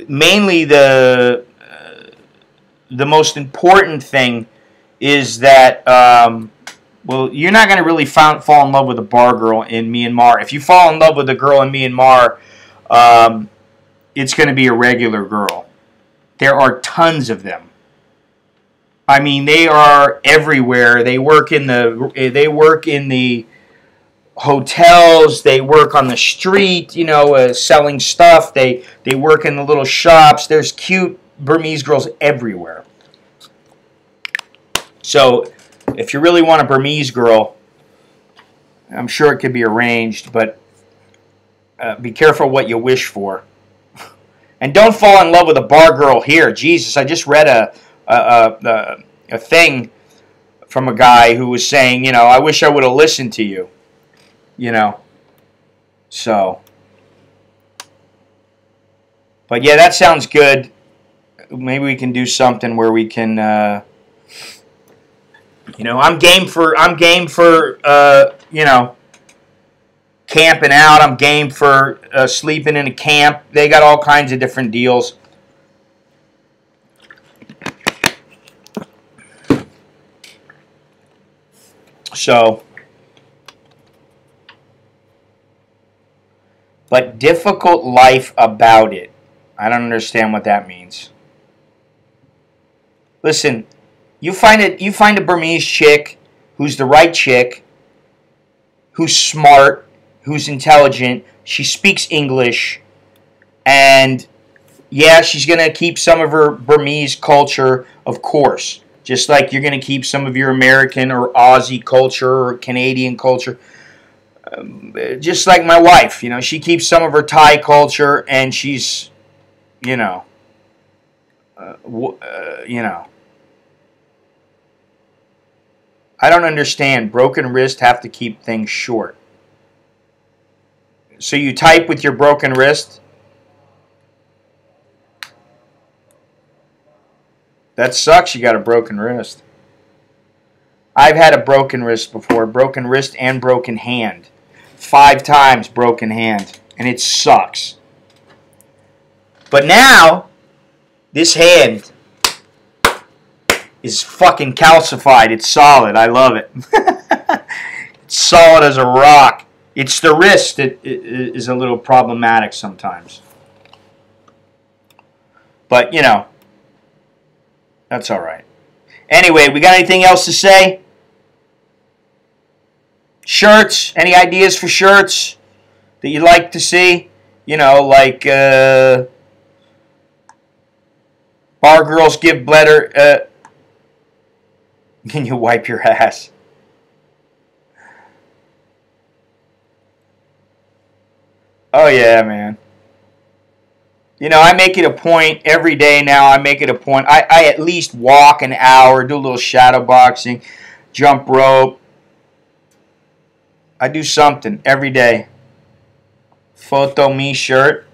mainly the most important thing is that, well, you're not going to really fall in love with a bar girl in Myanmar. If you fall in love with a girl in Myanmar, it's going to be a regular girl. There are tons of them. I mean, they are everywhere. They work in the hotels. They work on the street, you know, selling stuff. They work in the little shops. There's cute Burmese girls everywhere. So, if you really want a Burmese girl, I'm sure it could be arranged, but be careful what you wish for. And don't fall in love with a bar girl here. Jesus, I just read a thing from a guy who was saying, you know, I wish I would have listened to you. You know. So. But yeah, that sounds good. Maybe we can do something where we can, you know, I'm game for, you know, camping out. I'm game for sleeping in a camp. They got all kinds of different deals. So, but difficult life about it. I don't understand what that means. Listen, you find a Burmese chick who's the right chick, who's smart, who's intelligent, she speaks English, and yeah, she's going to keep some of her Burmese culture, of course. Just like you're going to keep some of your American or Aussie culture or Canadian culture. Just like my wife, you know, she keeps some of her Thai culture, and she's, you know, you know. I don't understand. Broken wrist have to keep things short. So you type with your broken wrist? That sucks, you got a broken wrist. I've had a broken wrist before. Broken wrist and broken hand. 5 times broken hand. And it sucks. But now, this hand is fucking calcified. It's solid. I love it. It's solid as a rock. It's the wrist that is a little problematic sometimes. But, you know, that's all right. Anyway, we got anything else to say? Shirts? Any ideas for shirts that you'd like to see? You know, like bar girls give better. Can you wipe your ass? Oh yeah, man. You know, I make it a point every day now. I make it a point. I at least walk an hour, do a little shadow boxing, jump rope. I do something every day. Photo me shirt.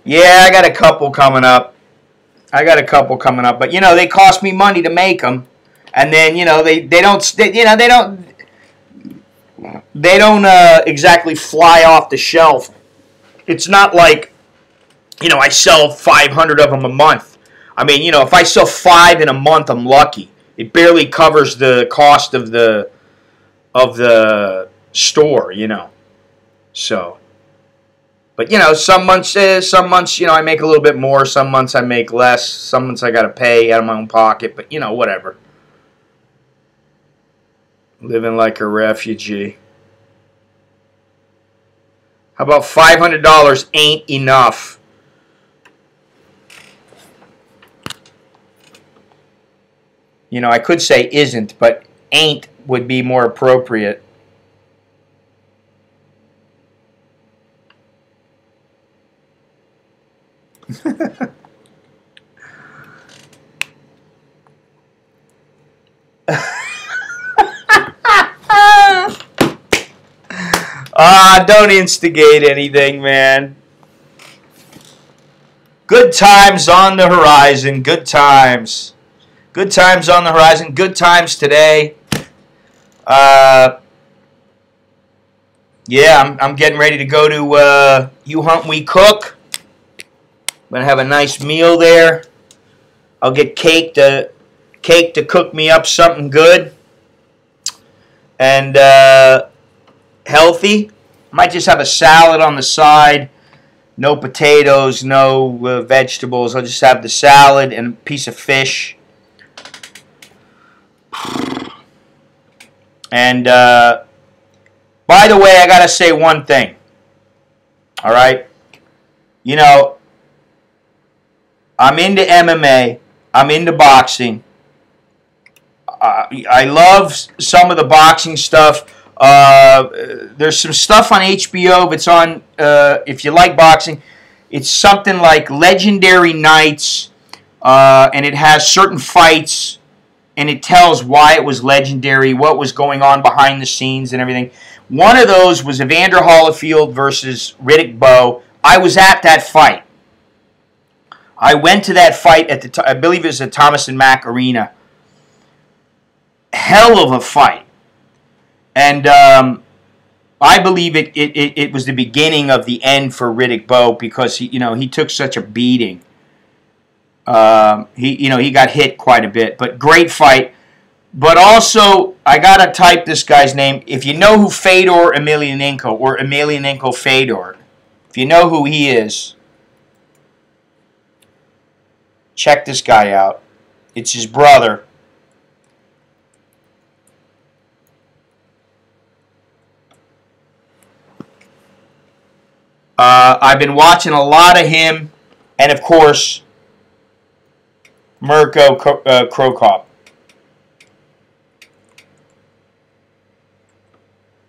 Yeah, I got a couple coming up. But you know, they cost me money to make them, and then you know they don't exactly fly off the shelf. It's not like, you know, I sell 500 of them a month. I mean, you know, if I sell 5 in a month, I'm lucky. It barely covers the cost of the store, you know. So, but you know, some months, you know, I make a little bit more. Some months I make less. Some months I got to pay out of my own pocket. But you know, whatever. Living like a refugee. How about $500 ain't enough? You know, I could say isn't, but ain't would be more appropriate. Don't instigate anything, man. Good times on the horizon. Good times. Good times on the horizon. Good times today. Yeah, I'm getting ready to go to You Hunt We Cook. I'm gonna have a nice meal there. I'll get cake to cook me up something good and healthy. Might just have a salad on the side. No potatoes, no vegetables. I'll just have the salad and a piece of fish. And by the way, I gotta say one thing. All right, you know, I'm into MMA. I'm into boxing. I love some of the boxing stuff. There's some stuff on HBO. If it's on, if you like boxing, it's something like Legendary Nights, and it has certain fights, and it tells why it was legendary, what was going on behind the scenes, and everything. One of those was Evander Holyfield versus Riddick Bowe. I was at that fight. I went to that fight at the, I believe it was at Thomas and Mack Arena. Hell of a fight. And I believe it was the beginning of the end for Riddick Bowe because he took such a beating. He got hit quite a bit, but great fight. But also, I gotta type this guy's name. If you know who Fedor Emelianenko or Emelianenko Fedor, if you know who he is, check this guy out. It's his brother. I've been watching a lot of him, and of course, Mirko Krokop.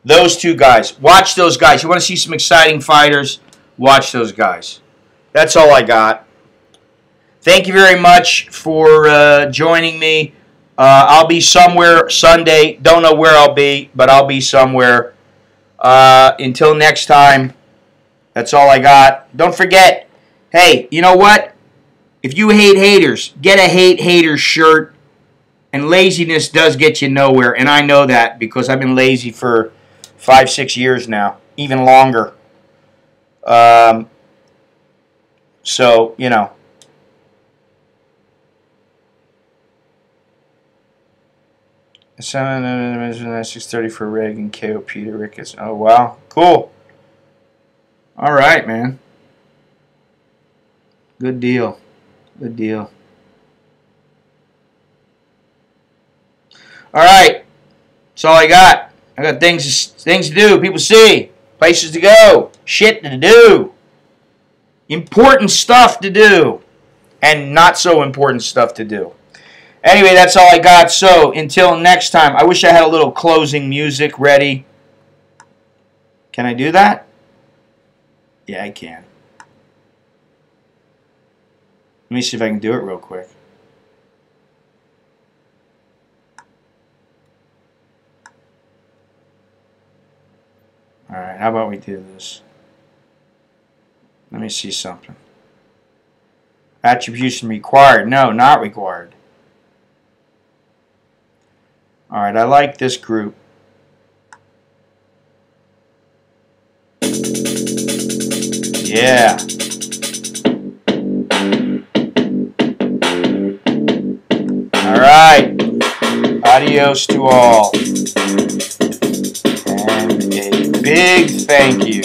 Those two guys. Watch those guys. You want to see some exciting fighters? Watch those guys. That's all I got. Thank you very much for joining me. I'll be somewhere Sunday. Don't know where I'll be, but I'll be somewhere. Until next time, that's all I got. Don't forget, hey, you know what? If you hate haters, get a hate haters shirt. And laziness does get you nowhere. And I know that because I've been lazy for 5-6 years now, even longer. So, you know. $630 for Reg and KO Peter Ricketts. Oh, wow. Cool. All right, man. Good deal. Good deal. All right. That's all I got. I got things to do, people see, places to go, shit to do, important stuff to do, and not so important stuff to do. Anyway, that's all I got. So, until next time, I wish I had a little closing music ready. Can I do that? Yeah, I can. Let me see if I can do it real quick. Alright, how about we do this? Let me see something. Attribution required. No, not required. Alright, I like this group. Yeah. Alright. Adios to all. And a big thank you.